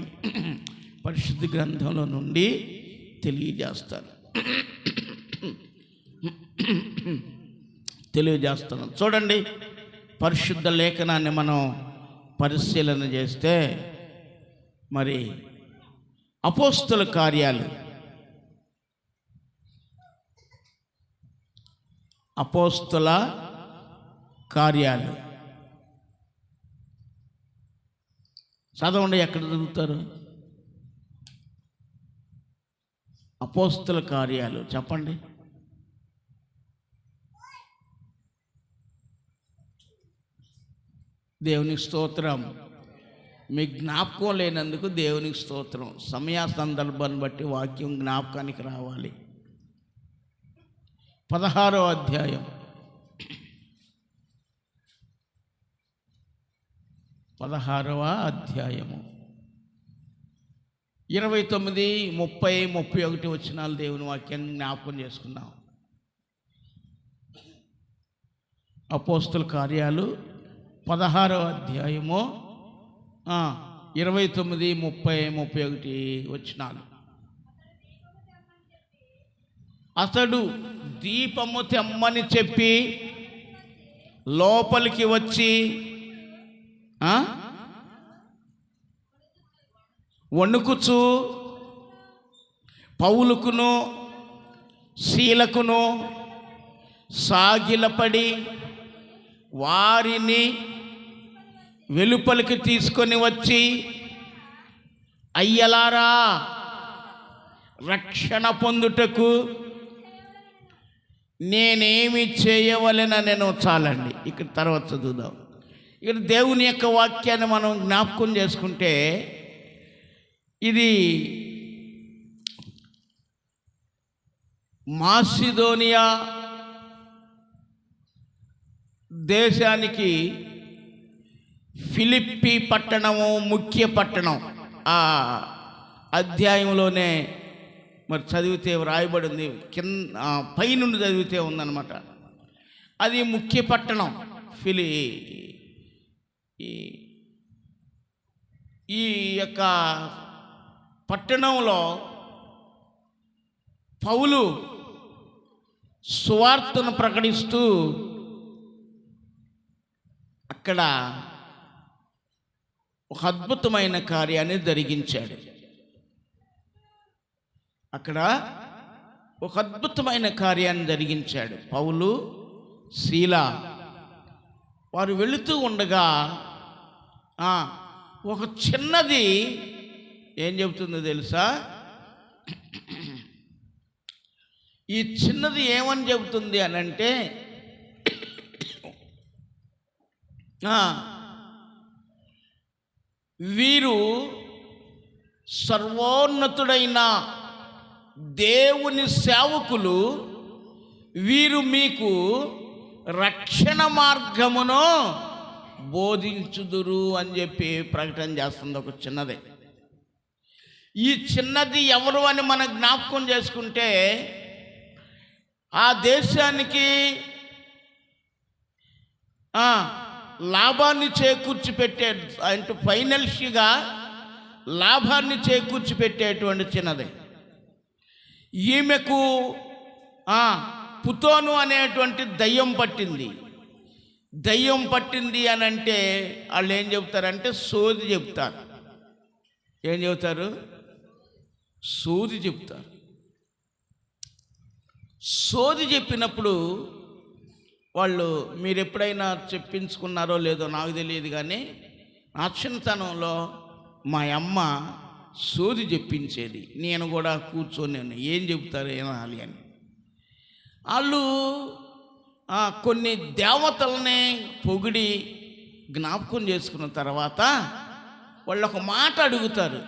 Speaker 1: పరిశుద్ధ గ్రంథంలో నుండి తెలియజేస్తాను. చూడండి, పరిశుద్ధ లేఖనాన్ని మనం పరిశీలన చేస్తే మరి అపోస్తల కార్యాలు చదవండి. ఎక్కడ చదువుతారు? అపోస్తల కార్యాలు చెప్పండి. దేవునికి స్తోత్రం. మీ జ్ఞాపకం లేనందుకు దేవునికి స్తోత్రం. సమయ సందర్భాన్ని బట్టి వాక్యం జ్ఞాపకానికి రావాలి. 16వ అధ్యాయం 29, 30, 31 వచనాలు దేవుని వాక్యాన్ని జ్ఞాపకం చేసుకున్నాం. అపోస్తల కార్యాలు 16వ అధ్యాయము 29, 30, 31 వచనాలు. అతడు దీపము తెమ్మని చెప్పి లోపలికి వచ్చి వణుకుచు పౌలుకును శీలకును సాగిలపడి వారిని వెలుపలికి తీసుకొని వచ్చి, అయ్యలారా, రక్షణ పొందుటకు నేనేమి చేయవలెననెను. చాలండి, ఇక్కడ తర్వాత చదువుదాం. ఇక్కడ దేవుని యొక్క వాక్యాన్ని మనం జ్ఞాపకం చేసుకుంటే, ఇది మాసిదోనియా దేశానికి ఫిలిప్పి పట్టణము ముఖ్య పట్టణం. ఆ అధ్యాయంలోనే మరి చదివితే వ్రాయబడింది, పైనుండి చదివితే ఉందన్నమాట. అది ముఖ్య పట్టణం. ఈ యొక్క పట్టణంలో పౌలు సువార్తను ప్రకటిస్తూ అక్కడ ఒక అద్భుతమైన కార్యాన్ని జరిగించాడు. పౌలు, శీల వారు వెళుతూ ఉండగా ఒక చిన్నది ఏం చెబుతుందో తెలుసా? ఈ చిన్నది ఏమని చెబుతుంది అని అంటే, వీరు సర్వోన్నతుడైన దేవుని సేవకులు, వీరు మీకు రక్షణ మార్గమును బోధించుదురు అని చెప్పి ప్రకటన చేస్తుంది. ఒక చిన్నదే. ఈ చిన్నది ఎవరు అని మనం జ్ఞాపకం చేసుకుంటే, ఆ దేశానికి లాభాన్ని చేకూర్చి పెట్టే, అంటే ఫైనాన్షియల్గా లాభాన్ని చేకూర్చి పెట్టేటువంటి చిన్నది. ఈమెకు పుతోను అనేటువంటి దయ్యం పట్టింది. దయ్యం పట్టింది అని అంటే వాళ్ళు ఏం చెబుతారంటే సోది చెప్తారు. ఏం చెబుతారు? సోది చెప్తారు. సోది చెప్పినప్పుడు వాళ్ళు, మీరు ఎప్పుడైనా చెప్పించుకున్నారో లేదో నాకు తెలియదు, కానీ నా చిన్నతనంలో మా అమ్మ సోది చెప్పించేది. నేను కూడా కూర్చొని ఏం చెప్తారు ఏనాలి అని. వాళ్ళు కొన్ని దేవతల్ని పొగిడి జ్ఞాపకం చేసుకున్న తర్వాత వాళ్ళు ఒక మాట అడుగుతారు.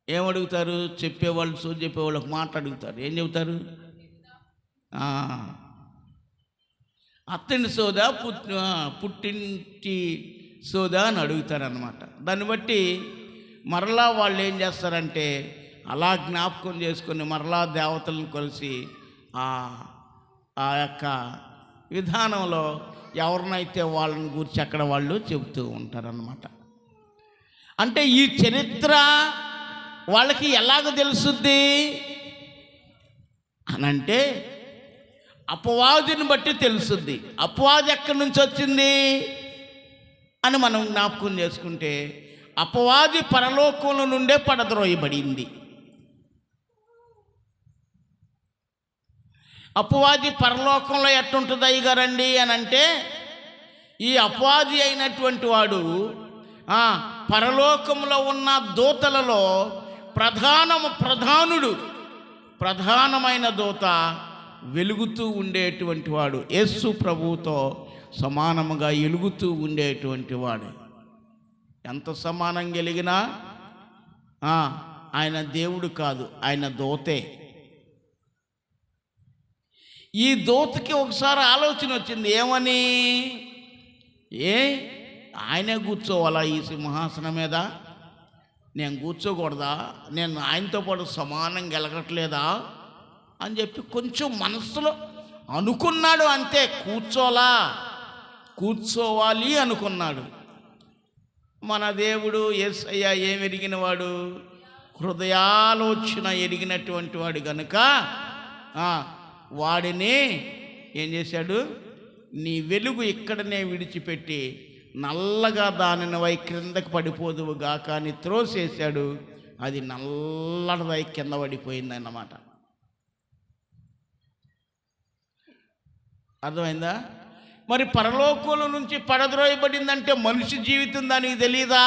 Speaker 1: ఏమడుగుతారు? చెప్పేవాళ్ళు, సోది చెప్పేవాళ్ళు ఒక మాట అడుగుతారు. ఏం చెబుతారు? అత్తని సోదా పుట్టింటి సోదా అని అడుగుతారనమాట. దాన్ని బట్టి మరలా వాళ్ళు ఏం చేస్తారంటే అలా జ్ఞాపకం చేసుకొని మరలా దేవతలను కలిసి ఆ యొక్క విధానంలో ఎవరినైతే వాళ్ళని గురించి అక్కడ వాళ్ళు చెబుతూ ఉంటారన్నమాట. అంటే ఈ చరిత్ర వాళ్ళకి ఎలాగ తెలుసుద్ది అనంటే అపవాదిని బట్టి తెలుసుద్ది. అపవాది ఎక్కడి నుంచి వచ్చింది అని మనం జ్ఞాపకం చేసుకుంటే, అపవాది పరలోకంలో నుండే పడద్రోయబడింది. అపవాది పరలోకంలో ఎట్టుంటుంది అయ్యగారండి అని అంటే, ఈ అపవాది అయినటువంటి వాడు పరలోకంలో ఉన్న దూతలలో ప్రధానమైన దూత, వెలుగుతూ ఉండేటువంటి వాడు, యేసు ప్రభువుతో సమానముగా వెలుగుతూ ఉండేటువంటి వాడు. ఎంత సమానంగా వెలిగినా ఆయన దేవుడు కాదు, ఆయన దూతే. ఈ దూతకి ఒకసారి ఆలోచన వచ్చింది. ఏమని? ఆయనే కూర్చోవాలా ఈ సింహాసనం మీద? నేను కూర్చోకూడదా? నేను ఆయనతో పాటు సమానంగా గెలగట్లేదా అని చెప్పి కొంచెం మనసులో అనుకున్నాడు. అంతే, కూర్చోవాలి అనుకున్నాడు. మన దేవుడు యేసయ్య ఏం ఎరిగినవాడు? హృదయాలోచన ఎరిగినటువంటి వాడు కనుక వాడిని ఏం చేశాడు? నీ వెలుగు ఇక్కడనే విడిచిపెట్టి నల్లగా దానిని వై క్రిందకు పడిపోదువుగా కానీ త్రోసేశాడు. అది నల్లడదై కింద పడిపోయింది అన్నమాట. అర్థమైందా? మరి పరలోకంలో నుంచి పడద్రోయబడిందంటే మనిషి జీవితం దానికి తెలియదా?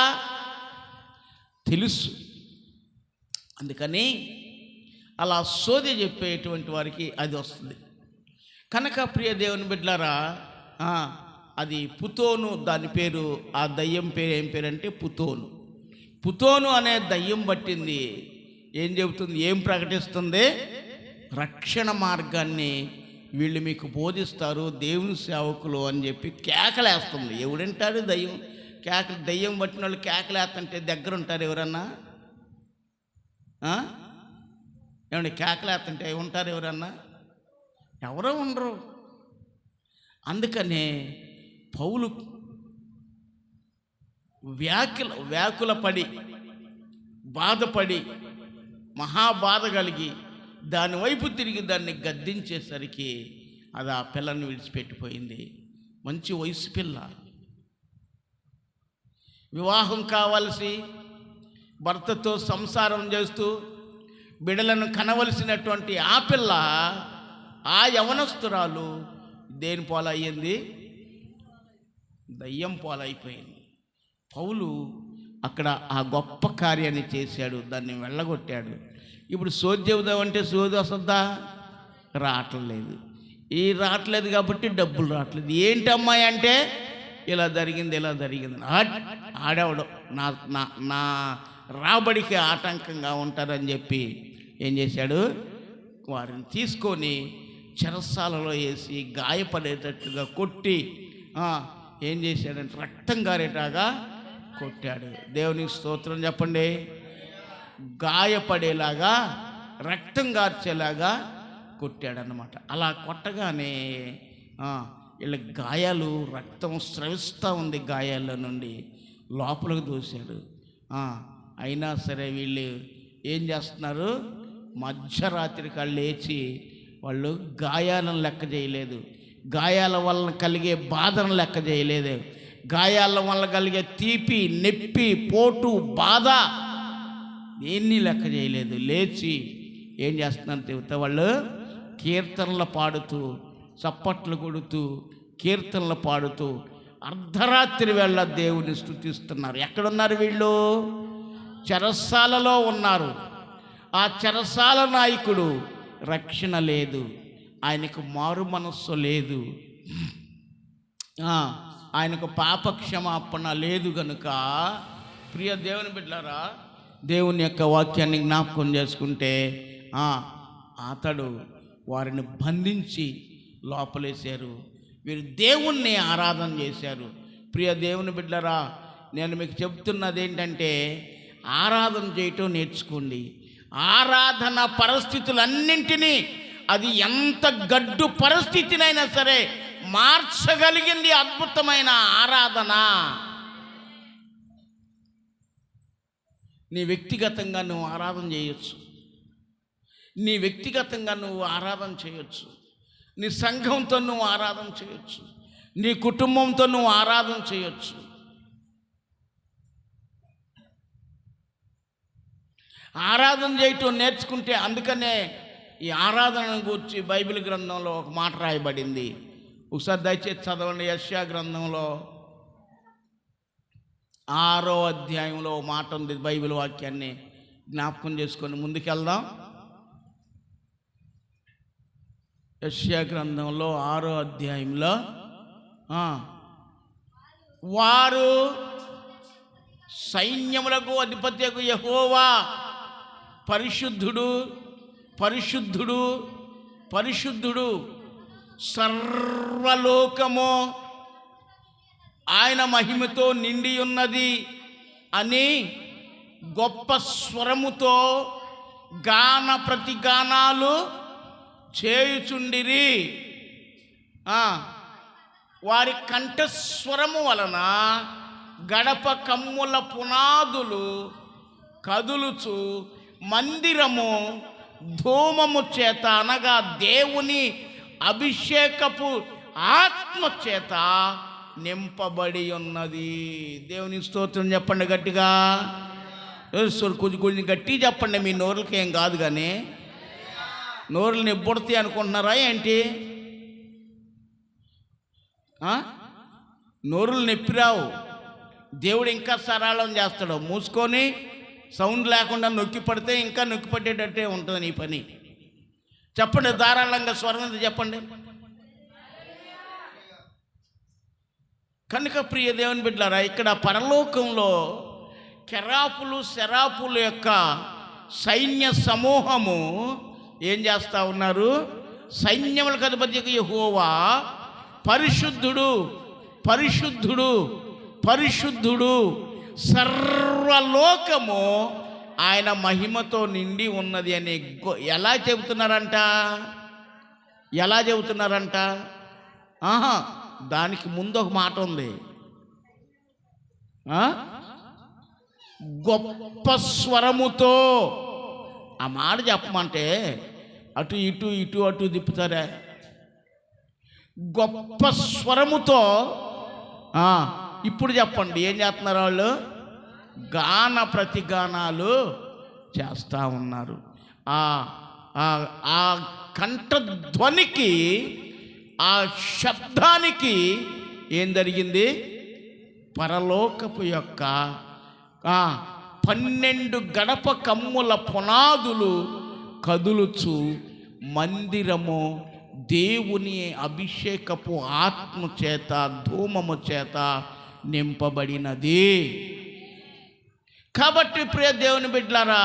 Speaker 1: తెలుసు. అందుకని అలా సోది చెప్పేటువంటి వారికి అది వస్తుంది కనుక, ప్రియ దేవుని బిడ్డలారా, అది పుతోను, దాని పేరు, ఆ దయ్యం పేరు ఏం పేరంటే పుతోను అనే దయ్యం పట్టింది. ఏం చెబుతుంది? ఏం ప్రకటిస్తుంది? రక్షణ మార్గాన్ని వీళ్ళు మీకు బోధిస్తారు, దేవుని సేవకులు అని చెప్పి కేకలేస్తుంది. ఎవడంటాడు దయ్యం? దయ్యం పట్టిన వాళ్ళు కేకలేస్తుంటే దగ్గర ఉంటారు ఎవరన్నా? ఏమండి, కేకలేస్తుంటే ఉంటారు ఎవరన్నా? ఎవరో ఉండరు. అందుకనే పౌలు వ్యాకులపడి బాధపడి మహాబాధ కలిగి దాని వైపు తిరిగి దాన్ని గద్దించేసరికి అది ఆ పిల్లని విడిచిపెట్టిపోయింది. మంచి వయసు పిల్ల, వివాహం కావలసి భర్తతో సంసారం చేస్తూ బిడలను కనవలసినటువంటి ఆ పిల్ల, ఆ యవనస్తురాలు దేని పాలయ్యింది? దయ్యం పాలైపోయింది. పౌలు అక్కడ ఆ గొప్ప కార్యాన్ని చేశాడు, దాన్ని వెళ్ళగొట్టాడు. ఇప్పుడు సోది చెబుదామంటే సోది వస్తుందా? రావట్లేదు. రావట్లేదు కాబట్టి డబ్బులు రావట్లేదు. ఏంటమ్మాయి అంటే ఇలా జరిగింది ఆడేవడం నా రాబడికి ఆటంకంగా ఉంటారని చెప్పి ఏం చేశాడు? వారిని తీసుకొని చెరసాలలో వేసి గాయపడేటట్టుగా కొట్టి ఏం చేశాడంటే రక్తం గారేటాగా కొట్టాడు. దేవునికి స్తోత్రం చెప్పండి. గాయపడేలాగా, రక్తం గార్చేలాగా కొట్టాడనమాట. అలా కొట్టగానే వీళ్ళ గాయాలు, రక్తం స్రవిస్తూ ఉంది గాయాల నుండి, లోపలికి దూశారు. అయినా సరే వీళ్ళు ఏం చేస్తున్నారు, మధ్యరాత్రి కళ్ళు లేచి వాళ్ళు గాయాలను లెక్క చేయలేదు, గాయాల వలన కలిగే బాధను లెక్క చేయలేదు, గాయాల వల్ల కలిగే తీపి, నొప్పి, పోటు, బాధ దేన్ని లెక్క చేయలేదు. లేచి ఏం చేస్తున్నారు చెబితే, వాళ్ళు కీర్తనలు పాడుతూ, చప్పట్లు కొడుతూ, కీర్తనలు పాడుతూ అర్ధరాత్రి వేళ దేవుని స్తుతిస్తున్నారు. ఎక్కడున్నారు వీళ్ళు? చెరసాలలో ఉన్నారు. ఆ చెరసాల నాయకుడు రక్షణ లేదు, ఆయనకు మారు మనస్సు లేదు, ఆయనకు పాపక్షమాపణ లేదు. గనుక ప్రియ దేవుని బిడ్డలారా, దేవుని యొక్క వాక్యాన్ని జ్ఞాపకం చేసుకుంటే అతడు వారిని బంధించి లోపలేశారు. వీరు దేవుణ్ణి ఆరాధన చేశారు. ప్రియ దేవుని బిడ్డలారా, నేను మీకు చెప్తున్నది ఏంటంటే, ఆరాధన చేయటం నేర్చుకోండి. ఆరాధన పరిస్థితులన్నింటినీ, అది ఎంత గడ్డు పరిస్థితినైనా సరే మార్చగలిగింది అద్భుతమైన ఆరాధన. నీ వ్యక్తిగతంగా నువ్వు ఆరాధన చేయొచ్చు, నీ వ్యక్తిగతంగా నువ్వు ఆరాధన చేయొచ్చు, నీ సంఘంతో నువ్వు ఆరాధన చేయొచ్చు, నీ కుటుంబంతో నువ్వు ఆరాధన చేయొచ్చు. ఆరాధన చేయటం నేర్చుకుంటే, అందుకనే ఈ ఆరాధన గురించి బైబిల్ గ్రంథంలో ఒక మాట రాయబడింది. ఒకసారి దయచేసి చదవండి. యెషయా గ్రంథంలో 6వ అధ్యాయంలో మాట ఉంది. బైబిల్ వాక్యాన్ని జ్ఞాపకం చేసుకొని ముందుకెళ్దాం. యెషయా గ్రంథంలో 6వ అధ్యాయంలో, వారు సైన్యములకు అధిపత్యకు యెహోవా పరిశుద్ధుడు, పరిశుద్ధుడు, పరిశుద్ధుడు, సర్వలోకము ఆయన మహిమతో నిండి ఉన్నది అని గొప్ప స్వరముతో గాన ప్రతిగానాలు చేయుచుండిరి. వారి కంఠస్వరము వలన గడప కమ్ముల పునాదులు కదులుచు మందిరము ధూమము చేత, అనగా దేవుని అభిషేకపు ఆత్మ చేత నింపబడి ఉన్నది. దేవుని స్తోత్రం చెప్పండి గట్టిగా. కొంచెం గట్టి చెప్పండి. మీ నోరులకి ఏం కాదు, కానీ నోరులు నిబ్బొడతాయి అనుకుంటున్నారా ఏంటి? నోరులు నొప్పిరావు, దేవుడు ఇంకా సరళం చేస్తాడు. మూసుకొని సౌండ్ లేకుండా నొక్కి పడితే ఇంకా నొక్కి పట్టేటట్టే ఉంటుంది నీ పని. చెప్పండి, ధారాళంగా స్వరం చెప్పండి. కనుక ప్రియ దేవుని బిడ్డలారా, ఇక్కడ పరలోకంలో కెరాపులు, శరాపుల యొక్క సైన్య సమూహము ఏం చేస్తూ ఉన్నారు? సైన్యములకు అధిపతి యెహోవా పరిశుద్ధుడు, పరిశుద్ధుడు, పరిశుద్ధుడు, సర్వలోకము ఆయన మహిమతో నిండి ఉన్నది అని ఎలా చెబుతున్నారంట? ఎలా చెబుతున్నారంట? దానికి ముందు ఒక మాట ఉంది. గొప్ప స్వరముతో. ఆ మాట చెప్పమంటే అటు ఇటు ఇటు అటు తిప్పుతారా? గొప్ప స్వరముతో. ఇప్పుడు చెప్పండి, ఏం చేస్తున్నారు వాళ్ళు? గాన ప్రతిగానాలు చేస్తూ ఉన్నారు. ఆ కంఠధ్వనికి, ఆ శబ్దానికి ఏం జరిగింది? పరలోకపు యొక్క 12 గడప కమ్ముల పునాదులు కదులుచు మందిరము దేవుని అభిషేకపు ఆత్మ చేత, ధూమము చేత నింపబడినది. కాబట్టి ప్రియ దేవుని బిడ్డలారా,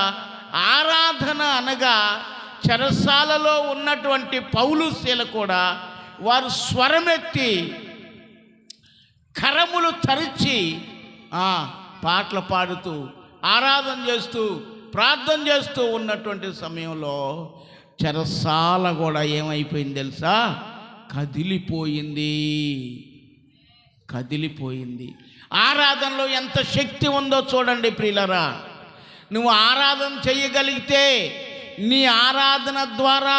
Speaker 1: ఆరాధన అనగా చెరసాలలో ఉన్నటువంటి పౌలు శీల కూడా వారు స్వరమెత్తి కరములు తరిచి పాటలు పాడుతూ, ఆరాధన చేస్తూ, ప్రార్థన చేస్తూ ఉన్నటువంటి సమయంలో చెరసాల కూడా ఏమైపోయింది తెలుసా? కదిలిపోయింది. ఆరాధనలో ఎంత శక్తి ఉందో చూడండి ప్రియులరా. నువ్వు ఆరాధన చేయగలిగితే నీ ఆరాధన ద్వారా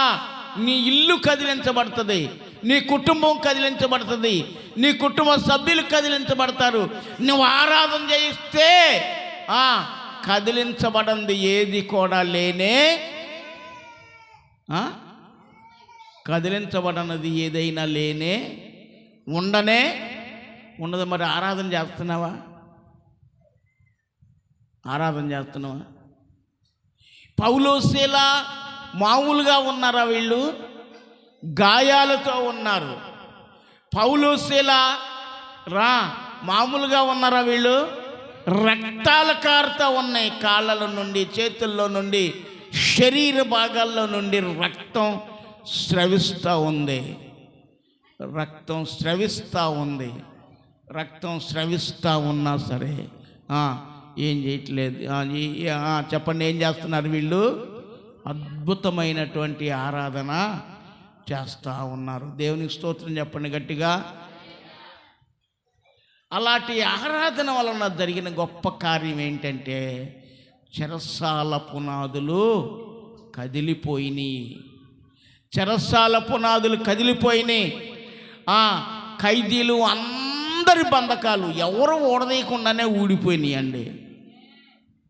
Speaker 1: నీ ఇల్లు కదిలించబడుతుంది, నీ కుటుంబం కదిలించబడుతుంది, నీ కుటుంబ సభ్యులు కదిలించబడతారు. నువ్వు ఆరాధన చేయిస్తే కదిలించబడింది ఏది కూడా కదిలించబడినది ఏదైనా ఉండదు. మరి ఆరాధన చేస్తున్నావా? పౌలు శీల మామూలుగా ఉన్నారా? వీళ్ళు గాయాలతో ఉన్నారు. పౌలు శీల మామూలుగా ఉన్నారా? వీళ్ళు రక్తాల కారుతూ ఉన్నాయి. కాళ్ళల నుండి, చేతుల్లో నుండి, శరీర భాగాల్లో నుండి రక్తం స్రవిస్తూ ఉంది. రక్తం స్రవిస్తూ ఉన్నా సరే ఏం చేయట్లేదు. చెప్పండి, ఏం చేస్తున్నారు వీళ్ళు? అద్భుతమైనటువంటి ఆరాధన చేస్తూ ఉన్నారు. దేవునికి స్తోత్రం చెప్పండి గట్టిగా. అలాంటి ఆరాధన వలన జరిగిన గొప్ప కార్యం ఏంటంటే చెరసాల పునాదులు కదిలిపోయినాయి. ఖైదీలు అందరి బంధకాలు ఎవరు ఊడదీయకుండానే ఊడిపోయినాయి అండి.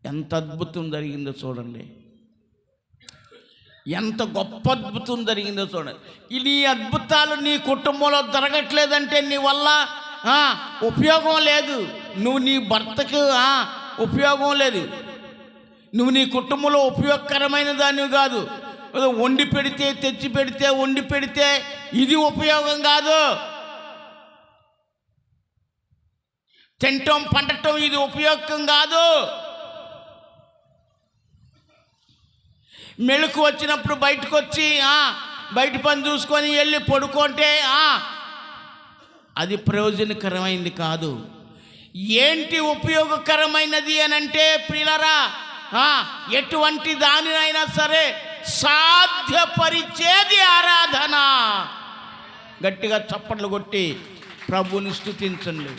Speaker 1: ఎంత అద్భుతం జరిగిందో చూడండి, ఎంత గొప్ప అద్భుతం జరిగిందో చూడండి. ఈ అద్భుతాలు నీ కుటుంబంలో జరగట్లేదంటే నీ వల్ల ఉపయోగం లేదు. నువ్వు నీ భర్తకు ఉపయోగం లేదు, నువ్వు నీ కుటుంబంలో ఉపయోగకరమైన దానివి కాదు. వండి పెడితే, తెచ్చి పెడితే, వండి పెడితే ఇది ఉపయోగం కాదు. తింటం పండటం ఇది ఉపయోగం కాదు. మెలకు వచ్చినప్పుడు బయటకు వచ్చి బయట పని చూసుకొని వెళ్ళి పడుకుంటే అది ప్రయోజనకరమైనది కాదు. ఏంటి ఉపయోగకరమైనది అని అంటే ప్రియులారా, ఎటువంటి దానినైనా సరే సాధ్యపరిచేది ఆరాధన. గట్టిగా చప్పట్లు కొట్టి ప్రభువుని స్తుతించండి.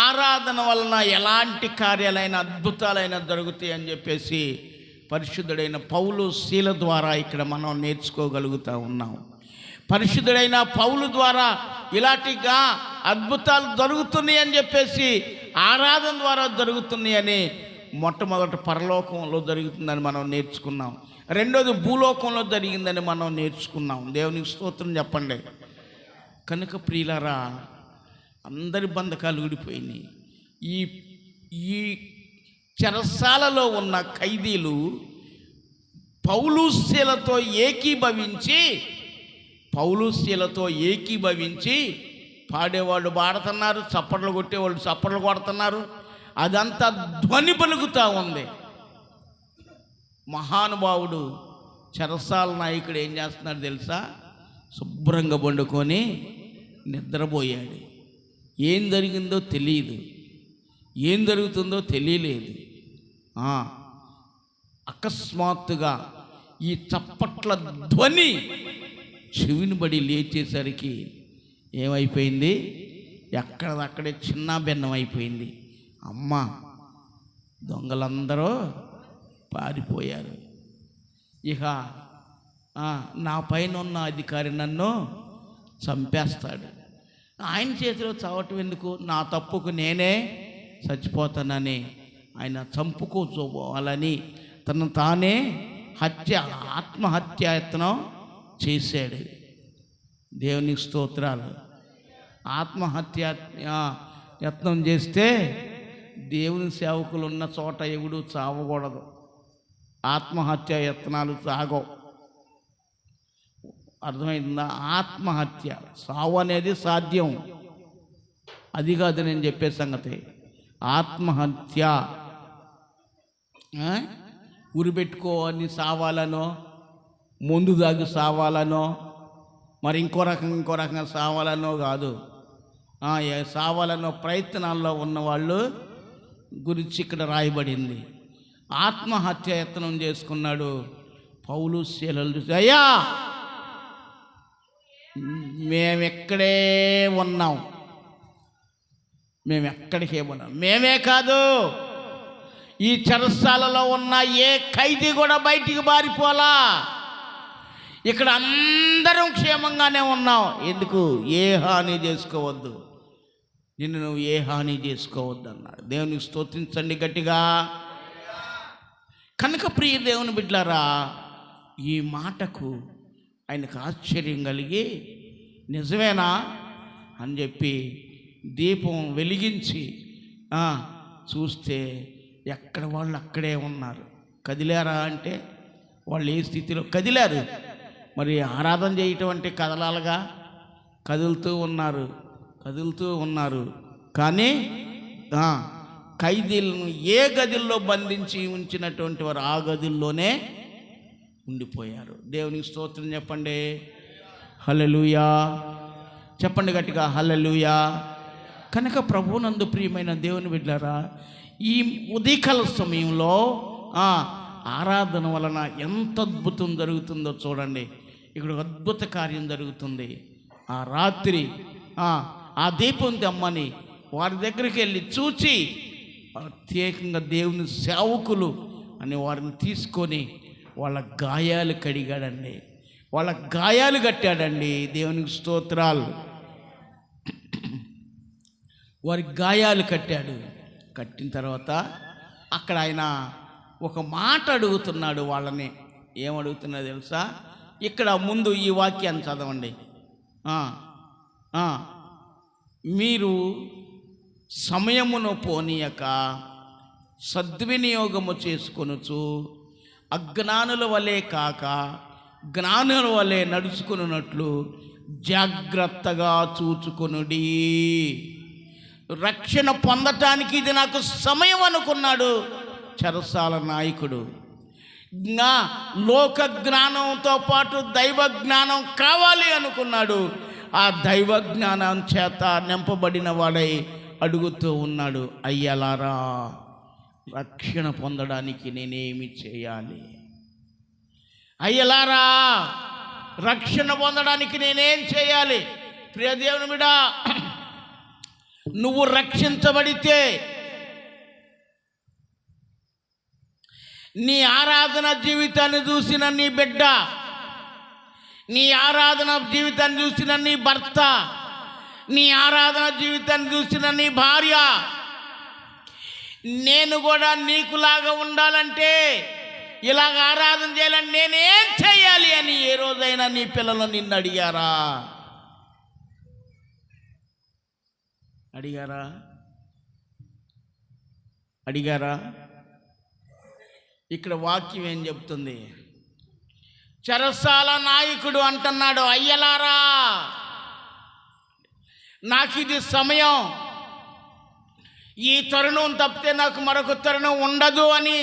Speaker 1: ఆరాధన వలన ఎలాంటి కార్యాలైన అద్భుతాలైనా జరుగుతాయి అని చెప్పేసి పరిశుద్ధుడైన పౌలు శీల ద్వారా ఇక్కడ మనం నేర్చుకోగలుగుతూ ఉన్నాం. పరిశుద్ధుడైన పౌలు ద్వారా ఇలాంటిగా అద్భుతాలు జరుగుతున్నాయి అని చెప్పేసి ఆరాధన ద్వారా జరుగుతున్నాయి అని మొట్టమొదటి పరలోకంలో జరుగుతుందని మనం నేర్చుకున్నాం. రెండోది భూలోకంలో జరిగిందని మనం నేర్చుకున్నాం. దేవునికి స్తోత్రం చెప్పండి. కనుక ప్రియులారా, అందరి బంధకాలు ఊడిపోయినాయి. ఈ చెరసాలలో ఉన్న ఖైదీలు పౌలు శీలతో ఏకీభవించి పాడేవాళ్ళు పాడుతున్నారు, చప్పట్లు కొట్టేవాళ్ళు చప్పట్లు కొడుతున్నారు. అదంతా ధ్వని పలుకుతూ ఉంది. మహానుభావుడు చెరసాల నాయకుడు ఏం చేస్తున్నాడు తెలుసా? శుభ్రంగా వండుకొని నిద్రపోయాడు. ఏం జరిగిందో తెలియదు, ఏం జరుగుతుందో తెలియలేదు. అకస్మాత్తుగా ఈ చప్పట్ల ధ్వని చెవిని బడి లేచేసరికి ఏమైపోయింది? ఎక్కడదక్కడే చిన్న భిన్నం అయిపోయింది. అమ్మ, దొంగలందరూ పారిపోయారు. ఇక నా పైన ఉన్న అధికారి నన్ను చంపేస్తాడు. ఆయన చేతిలో చావటం ఎందుకు? నా తప్పుకు నేనే చచ్చిపోతానని ఆయన చంపుకోవాలని తను తానే ఆత్మహత్యాయత్నం చేశాడు. దేవునికి స్తోత్రాలు. యత్నం చేస్తే దేవుని సేవకులు ఉన్న చోట ఎవడు చావకూడదు. ఆత్మహత్య యత్నాలు సాగవు. అర్థమైందా? ఆత్మహత్య, సావు అనేది సాధ్యం, అది కాదు నేను చెప్పే సంగతి. ఆత్మహత్య ఉరిపెట్టుకోని సావాలనో, ముందు దాగి సావాలనో, మరి ఇంకో రకంగా సావాలనో కాదు. సావాలన్న ప్రయత్నాల్లో ఉన్నవాళ్ళు గురించి ఇక్కడ రాయబడింది. ఆత్మహత్య యత్నం చేసుకున్నాడు పౌలు శీలలు చూసి, అయ్యా మేమెక్కడే ఉన్నాం, మేమెక్కడికే ఉన్నాం, మేమే కాదు ఈ చెరసాలలో ఉన్న ఏ ఖైదీ కూడా బయటికి పారిపోలా, ఇక్కడ అందరం క్షేమంగానే ఉన్నాం. ఎందుకు? ఏ హాని చేసుకోవద్దు, నిన్ను నువ్వు ఏ హాని చేసుకోవద్దు అన్నాడు. దేవునికి స్తోత్రించండి గట్టిగా. కనుక ప్రియ దేవుని బిడ్డలారా, ఈ మాటకు ఆయనకు ఆశ్చర్యం కలిగి నిజమేనా అని చెప్పి దీపం వెలిగించి చూస్తే ఎక్కడ వాళ్ళు అక్కడే ఉన్నారు. కదిలారా అంటే వాళ్ళు ఏ స్థితిలో కదిలారు? మరి ఆరాధన చేయటం అంటే కదలాలుగా, కదులుతూ ఉన్నారు. కానీ ఖైదీలను ఏ గదిలో బంధించి ఉంచినటువంటి వారు ఆ గదుల్లోనే ఉండిపోయారు. దేవునికి స్తోత్రం చెప్పండి, హల్లెలూయా చెప్పండి గట్టిగా, హల్లెలూయా. కనుక ప్రభువునందు ప్రియమైన దేవుని బిడ్డలారా, ఈ ఉదయకాల సమయంలో ఆరాధన వలన ఎంత అద్భుతం జరుగుతుందో చూడండి. ఇక్కడ అద్భుత కార్యం జరుగుతుంది. ఆ రాత్రి ఆ దీపం తెమ్మని వారి దగ్గరికి వెళ్ళి చూచి ప్రత్యేకంగా దేవుని సేవకులు అని వారిని తీసుకొని వాళ్ళ గాయాలు కడిగాడండి, వాళ్ళ గాయాలు కట్టాడండి. దేవునికి స్తోత్రాలు. వారి గాయాలు కట్టాడు. కట్టిన తర్వాత అక్కడ ఆయన ఒక మాట అడుగుతున్నాడు వాళ్ళని. ఏమడుగుతున్నాడు తెలుసా? ఇక్కడ ముందు ఈ వాక్యాన్ని చదవండి. మీరు సమయమును పోనీయక సద్వినియోగము చేసుకొనుచు అజ్ఞానుల వలె కాక జ్ఞానుల వలె నడుచుకున్నట్లు జాగ్రత్తగా చూచుకొనుడి. రక్షణ పొందటానికి ఇది నాకు సమయం అనుకున్నాడు చెరసాల నాయకుడు. లోక జ్ఞానంతో పాటు దైవ జ్ఞానం కావాలి అనుకున్నాడు. ఆ దైవ జ్ఞానం చేత నింపబడిన వాడై అడుగుతూ ఉన్నాడు, అయ్యలారా రక్షణ పొందడానికి నేనేమి చేయాలి? అయ్యలారా రక్షణ పొందడానికి నేనేం చేయాలి? ప్రియ దేవుని బిడ్డ, నువ్వు రక్షించబడితే నీ ఆరాధన జీవితాన్ని చూసిన నీ బిడ్డ, నీ ఆరాధన జీవితాన్ని చూసిన నీ భర్త, నీ ఆరాధన జీవితాన్ని చూసిన నీ భార్య, నేను కూడా నీకులాగా ఉండాలంటే, ఇలాగ ఆరాధన చేయాలని నేనేం చేయాలి అని ఏ రోజైనా నీ పిల్లలు నిన్ను అడిగారా? అడిగారా? ఇక్కడ వాక్యం ఏం చెప్తుంది? చెరసాల నాయకుడు అంటున్నాడు, అయ్యలారా నాకు ఇది సమయం, ఈ తరుణం తప్పితే నాకు మరొక తరుణం ఉండదు అని,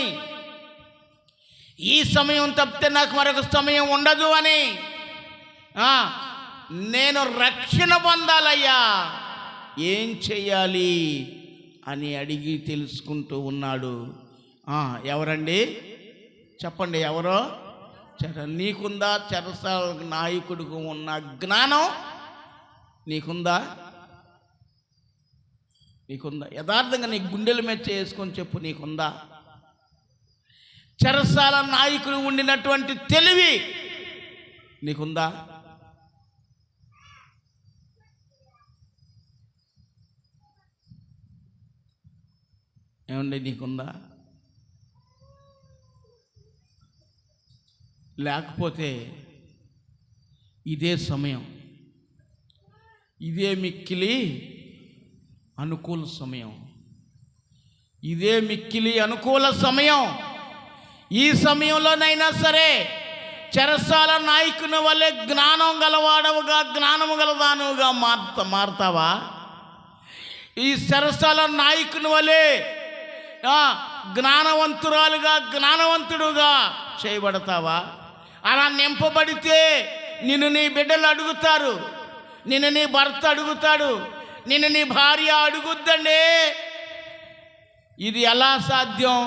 Speaker 1: ఈ సమయం తప్పితే నాకు మరొక సమయం ఉండదు అని, నేను రక్షణ పొందాలయ్యా, ఏం చెయ్యాలి అని అడిగి తెలుసుకుంటూ ఉన్నాడు. ఎవరండి చెప్పండి, ఎవరో? నీకుందా? చెరసాల నాయకుడికి ఉన్న జ్ఞానం నీకుందా? యథార్థంగా నీ గుండెల మీద చేసుకొని చెప్పు, నీకుందా? చెరసాల నాయకుడు ఉండినటువంటి తెలివి నీకుందా? ఏమండి, నీకుందా? లేకపోతే ఇదే సమయం, ఇదే మిక్కిలి అనుకూల సమయం, ఇదే మిక్కిలి అనుకూల సమయం. ఈ సమయంలోనైనా సరే చెరసాల నాయకుని వల్లే జ్ఞానం గలవాడవుగా, జ్ఞానము గలదానుగా మారుతావా? ఈ చెరసాల నాయకుని వల్లే జ్ఞానవంతురాలుగా, జ్ఞానవంతుడుగా చేయబడతావా? అలా నింపబడితే నిన్ను నీ బిడ్డలు అడుగుతారు, నిన్ను నీ భర్త అడుగుతాడు, నిన్ను నీ భార్య అడుగుద్దండి. ఇది ఎలా సాధ్యం?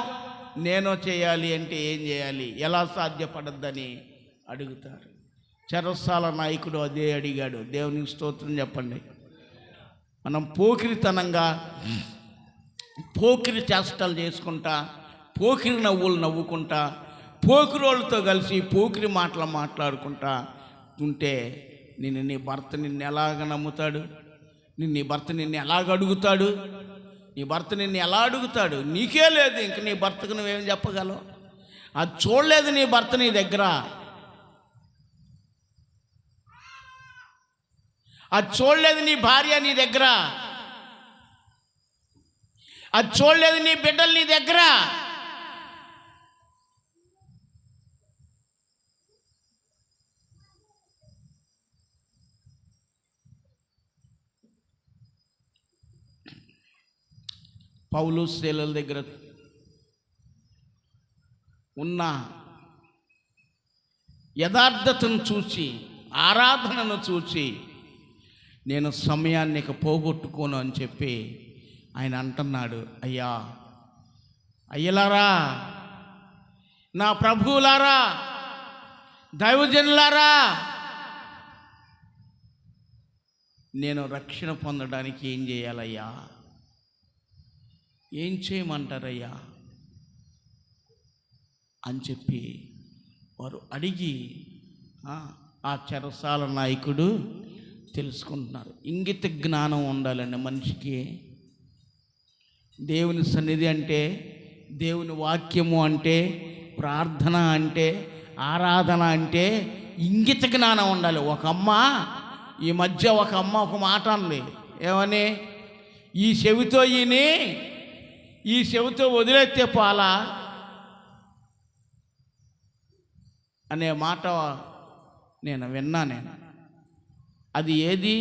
Speaker 1: నేను చేయాలి అంటే ఏం చేయాలి? ఎలా సాధ్యపడద్దని అడుగుతారు. చెరసాల నాయకుడు అదే అడిగాడు. దేవునికి స్తోత్రం చెప్పండి. మనం పోకిరితనంగా పోకిరి చేష్టలు చేసుకుంటా, పోకిరి నవ్వులు నవ్వుకుంటా, పోకిరోళ్ళతో కలిసి పోకిరి మాటలు మాట్లాడుకుంటా ఉంటే నీ భర్త నిన్ను ఎలాగ నమ్ముతాడు? నీ భర్త నిన్ను ఎలాగ అడుగుతాడు? నీ భర్త నిన్ను ఎలా అడుగుతాడు? నీకే లేదు, ఇంక నీ భర్తకు నువ్వేం చెప్పగలవు? అది చూడలేదు నీ భర్త నీ దగ్గర, అది చూడలేదు నీ భార్య నీ దగ్గర, అది చూడలేదు నీ బిడ్డలు నీ దగ్గర. పౌలు శీలల దగ్గర ఉన్న యథార్థతను చూసి, ఆరాధనను చూసి నేను సమయాన్ని పోగొట్టుకోను అని చెప్పి ఆయన అంటున్నాడు. అయ్యా, అయ్యలారా, నా ప్రభువులారా, దైవజనులారా, నేను రక్షణ పొందడానికి ఏం చేయాలయ్యా? ఏం చేయమంటారయ్యా అని చెప్పి వారు అడిగి ఆ చెరసాల నాయకుడు తెలుసుకుంటున్నారు. ఇంగిత జ్ఞానం ఉండాలండి మనిషికి. దేవుని సన్నిధి అంటే, దేవుని వాక్యము అంటే, ప్రార్థన అంటే, ఆరాధన అంటే ఇంగిత జ్ఞానం ఉండాలి. ఒక అమ్మ ఈ మధ్య ఒక మాట అంది. ఏమని? ఈ చెవితో ఈని, ఈ చెవితో వదిలేస్తే పోలా అనే మాట నేను విన్నా. అది ఏది?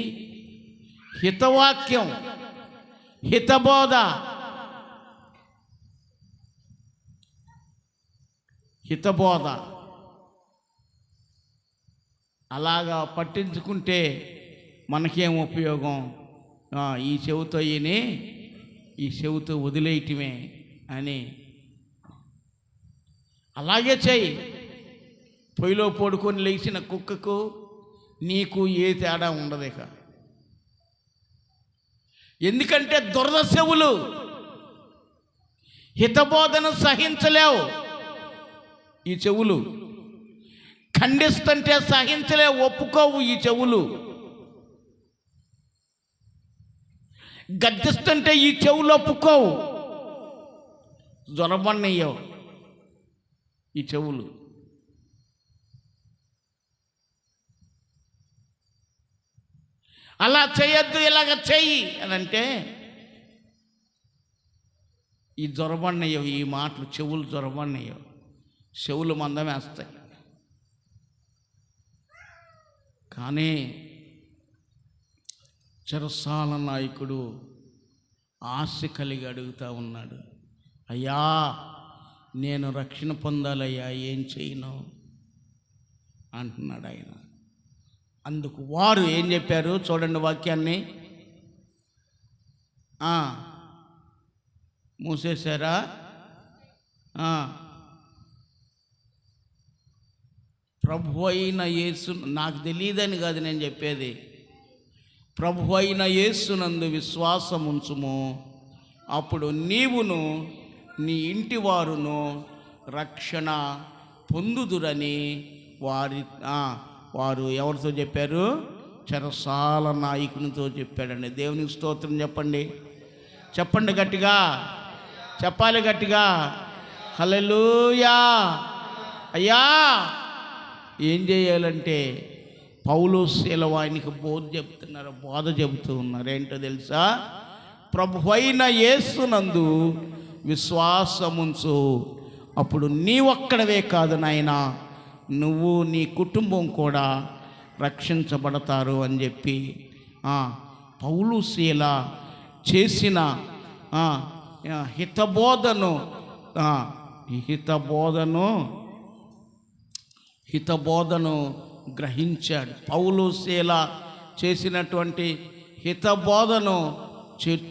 Speaker 1: హితవాక్యం, హితబోధ. హితబోధ అలాగా పట్టించుకుంటే మనకేం ఉపయోగం? ఈ చెవితో ఈయనే, ఈ చెవితో వదిలేయటమే అని. అలాగే చెయ్యి. పొయ్యిలో పడుకొని లేచిన కుక్కకు నీకు ఏ తేడా ఉండదు ఇక. ఎందుకంటే దురద చెవులు, హితబోధను సహించలేవు. ఈ చెవులు ఖండిస్తుంటే సహించలేవు, ఒప్పుకోవు. ఈ చెవులు గద్దిస్తుంటే ఈ చెవులు ఒప్పుకోవు, జ్వరబన్నయ్యవు ఈ చెవులు. అలా చేయొద్దు, ఇలాగ చెయ్యి అని అంటే ఈ జ్వరబన్నయ్యవు. ఈ మాటలు చెవులు జ్వరబన్నయ్యవు, చెవులు మందమేస్తాయి. కానీ చెరసాల నాయకుడు ఆశ కలిగి అడుగుతూ ఉన్నాడు. అయ్యా, నేను రక్షణ పొందాలయ్యా, ఏం చేయను అంటున్నాడు ఆయన. అందుకు వారు ఏం చెప్పారు చూడండి వాక్యాన్ని. మూసేశారా? ప్రభు అయిన యేసు, నాకు తెలియదని కాదు నేను చెప్పేది, ప్రభు అయిన యేసునందు విశ్వాసం ఉంచుము, అప్పుడు నీవును నీ ఇంటి వారును రక్షణ పొందుదురని వారు ఎవరితో చెప్పారు? చెరసాల నాయకునితో చెప్పాడండి. దేవునికి స్తోత్రం చెప్పండి. చెప్పండి గట్టిగా, చెప్పాలి గట్టిగా. హల్లెలూయా. అయ్యా, ఏం చేయాలంటే పౌలు శీలవ ఆయనకి బోధ చెబుతూ ఉన్నారు. ఏంటో తెలుసా? ప్రభు అయిన యేసునందు విశ్వాసముంచు, అప్పుడు నీ ఒక్కడవే కాదు నాయనా, నువ్వు నీ కుటుంబం కూడా రక్షించబడతారు అని చెప్పి పౌలు శీల చేసిన హితబోధను గ్రహించాడు. పౌలు శీల చేసినటువంటి హితబోధను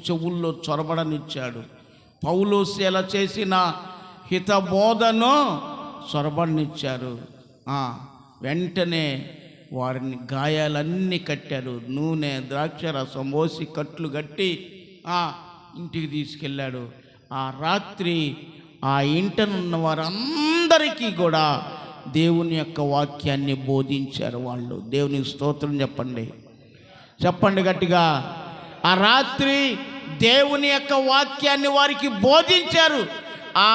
Speaker 1: చెవుల్లో చొరబడనిచ్చాడు. పౌలు శీల చేసిన హితబోధను చొరబడనిచ్చారు. వెంటనే వారిని గాయాలన్నీ కట్టారు. నూనె ద్రాక్షరసం పోసి కట్లు కట్టి ఇంటికి తీసుకెళ్ళాడు. ఆ రాత్రి ఆ ఇంటనున్న వారందరికీ కూడా దేవుని యొక్క వాక్యాన్ని బోధించారు వాళ్ళు. దేవునికి స్తోత్రం చెప్పండి, చెప్పండి గట్టిగా. ఆ రాత్రి దేవుని యొక్క వాక్యాన్ని వారికి బోధించారు. ఆ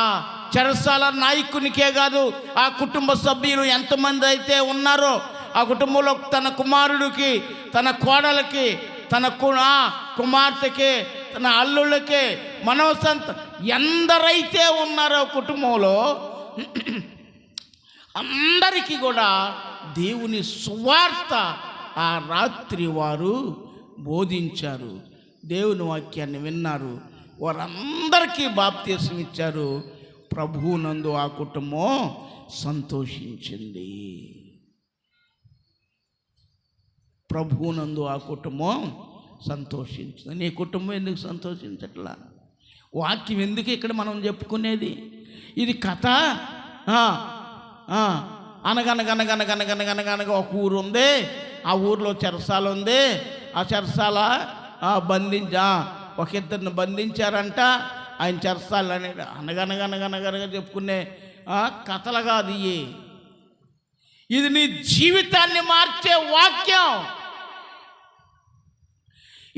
Speaker 1: చెరసాల నాయకునికే కాదు, ఆ కుటుంబ సభ్యులు ఎంతమంది అయితే ఉన్నారో ఆ కుటుంబంలో తన కుమారుడికి, తన కోడలకి, తన కుమార్తెకి, తన అల్లుళ్ళకి, మనవసంత ఎందరైతే ఉన్నారో కుటుంబంలో అందరికీ కూడా దేవుని సువార్త ఆ రాత్రి వారు బోధించారు. దేవుని వాక్యాన్ని విన్నారు. వారందరికీ బాప్తీసం ఇచ్చారు. ప్రభువునందు ఆ కుటుంబం సంతోషించింది. ప్రభువునందు ఆ కుటుంబం సంతోషించింది. నీ కుటుంబం ఎందుకు సంతోషించట్లా? వాక్యం ఎందుకు ఇక్కడ మనం చెప్పుకునేది? ఇది కథ. అనగనగనగనగనగనగనగనగనగ ఒక ఊరు ఉంది. ఆ ఊరిలో చెరసాల ఉంది. ఆ చెరసాల ఒక ఇద్దరిని బంధించారంట. ఆయన చెరసాల అనేది అనగనగనగనగనగా చెప్పుకునే కథలు కాదు. ఇది నీ జీవితాన్ని మార్చే వాక్యం.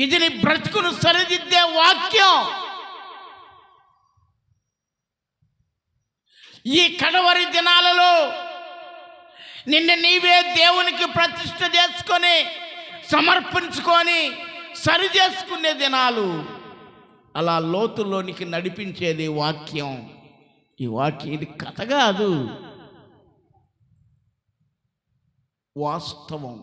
Speaker 1: ఇది నీ బ్రతుకును సరిదిద్దే వాక్యం. ఈ కడవరి దినాలలో నిన్ను నీవే దేవునికి ప్రతిష్ఠ చేసుకొని సమర్పించుకొని సరి చేసుకునే దినాలు. అలా లోతుల్లోనికి నడిపించేది వాక్యం. ఈ వాక్యం ఇది కథ కాదు, వాస్తవం.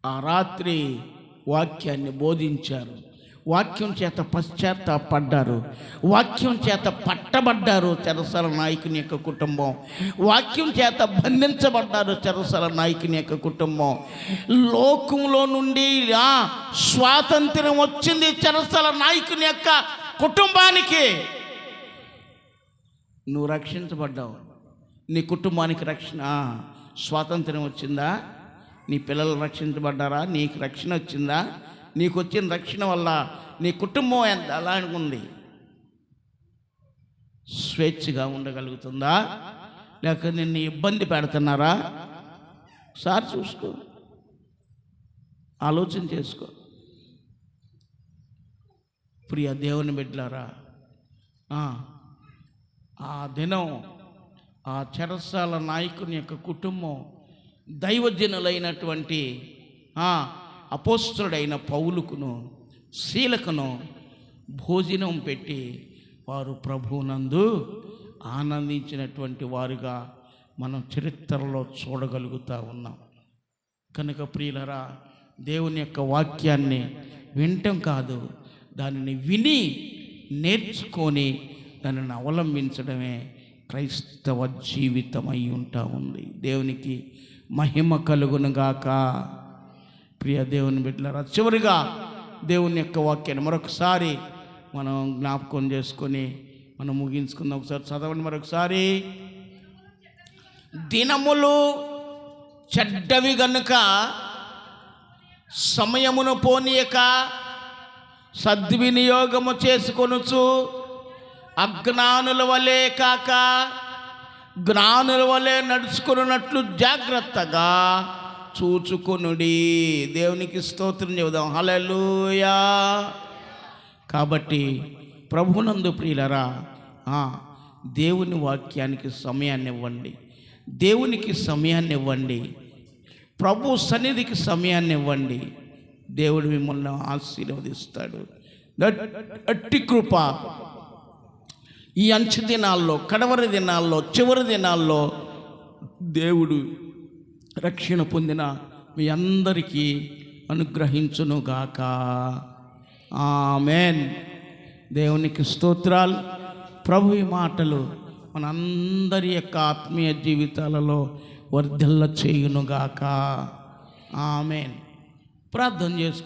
Speaker 1: ఆ రాత్రి వాక్యాన్ని బోధించారు. వాక్యం చేత పశ్చాత్తాపడ్డారు. వాక్యం చేత పట్టబడ్డారు చెరసాల నాయకుని యొక్క కుటుంబం. వాక్యం చేత బంధించబడ్డారు చెరసాల నాయకుని యొక్క కుటుంబం. లోకంలో నుండి స్వాతంత్ర్యం వచ్చింది చెరసాల నాయకుని యొక్క కుటుంబానికి. నువ్వు రక్షించబడ్డావు. నీ కుటుంబానికి రక్షణ, స్వాతంత్ర్యం వచ్చిందా? నీ పిల్లలు రక్షించబడ్డారా? నీకు రక్షణ వచ్చిందా? నీకు వచ్చిన రక్షణ వల్ల నీ కుటుంబం ఎంత అలా ఉంది? స్వేచ్ఛగా ఉండగలుగుతుందా? లేక నిన్ను ఇబ్బంది పెడుతున్నారా? సార్ చూసుకో, ఆలోచన చేసుకో. ప్రియ దేవుని బిడ్డలారా, ఆ దినం ఆ చెరసాల నాయకుని యొక్క కుటుంబం దైవజనులైనటువంటి అపోస్తలుడైన పౌలుకును శీలకును భోజనం పెట్టి వారు ప్రభువునందు ఆనందించినటువంటి వారుగా మనం చరిత్రలో చూడగలుగుతూ ఉన్నాం. కనుక ప్రియులరా, దేవుని యొక్క వాక్యాన్ని వినటం కాదు, దానిని విని నేర్చుకొని దానిని అవలంబించడమే క్రైస్తవ జీవితం అయి ఉంటా ఉంది. దేవునికి మహిమ కలుగునుగాక. ప్రియ దేవుని బిడ్డలారా, చివరిగా దేవుని యొక్క వాక్యాన్ని మరొకసారి మనం జ్ఞాపకం చేసుకొని మనం ముగించుకుందాం. ఒకసారి చదవండి మరొకసారి. దినములు చెడ్డవి గనుక సమయమును పోనీయక సద్వినియోగము చేసుకొనుచు అజ్ఞానుల వలె కాక జ్ఞానుల వలె నడుచుకున్నట్లు జాగ్రత్తగా చూచుకొనుడి. దేవునికి స్తోత్రం చెబుదాం. హల్లెలూయా. కాబట్టి ప్రభునందు ప్రియులరా, దేవుని వాక్యానికి సమయాన్ని ఇవ్వండి. దేవునికి సమయాన్ని ఇవ్వండి. ప్రభు సన్నిధికి సమయాన్ని ఇవ్వండి. దేవుడు మిమ్మల్ని ఆశీర్వదిస్తాడు. అట్టి కృప ఈ అంచు దినాల్లో, కడవరి దినాల్లో, చివరి దినాల్లో దేవుడు రక్షణ పొందిన మీ అందరికీ అనుగ్రహించునుగాక. ఆమేన్. దేవునికి వర్ధిల్ల చేయునుగాక. ఆమేన్. ప్రార్థన చేసుకుందాం.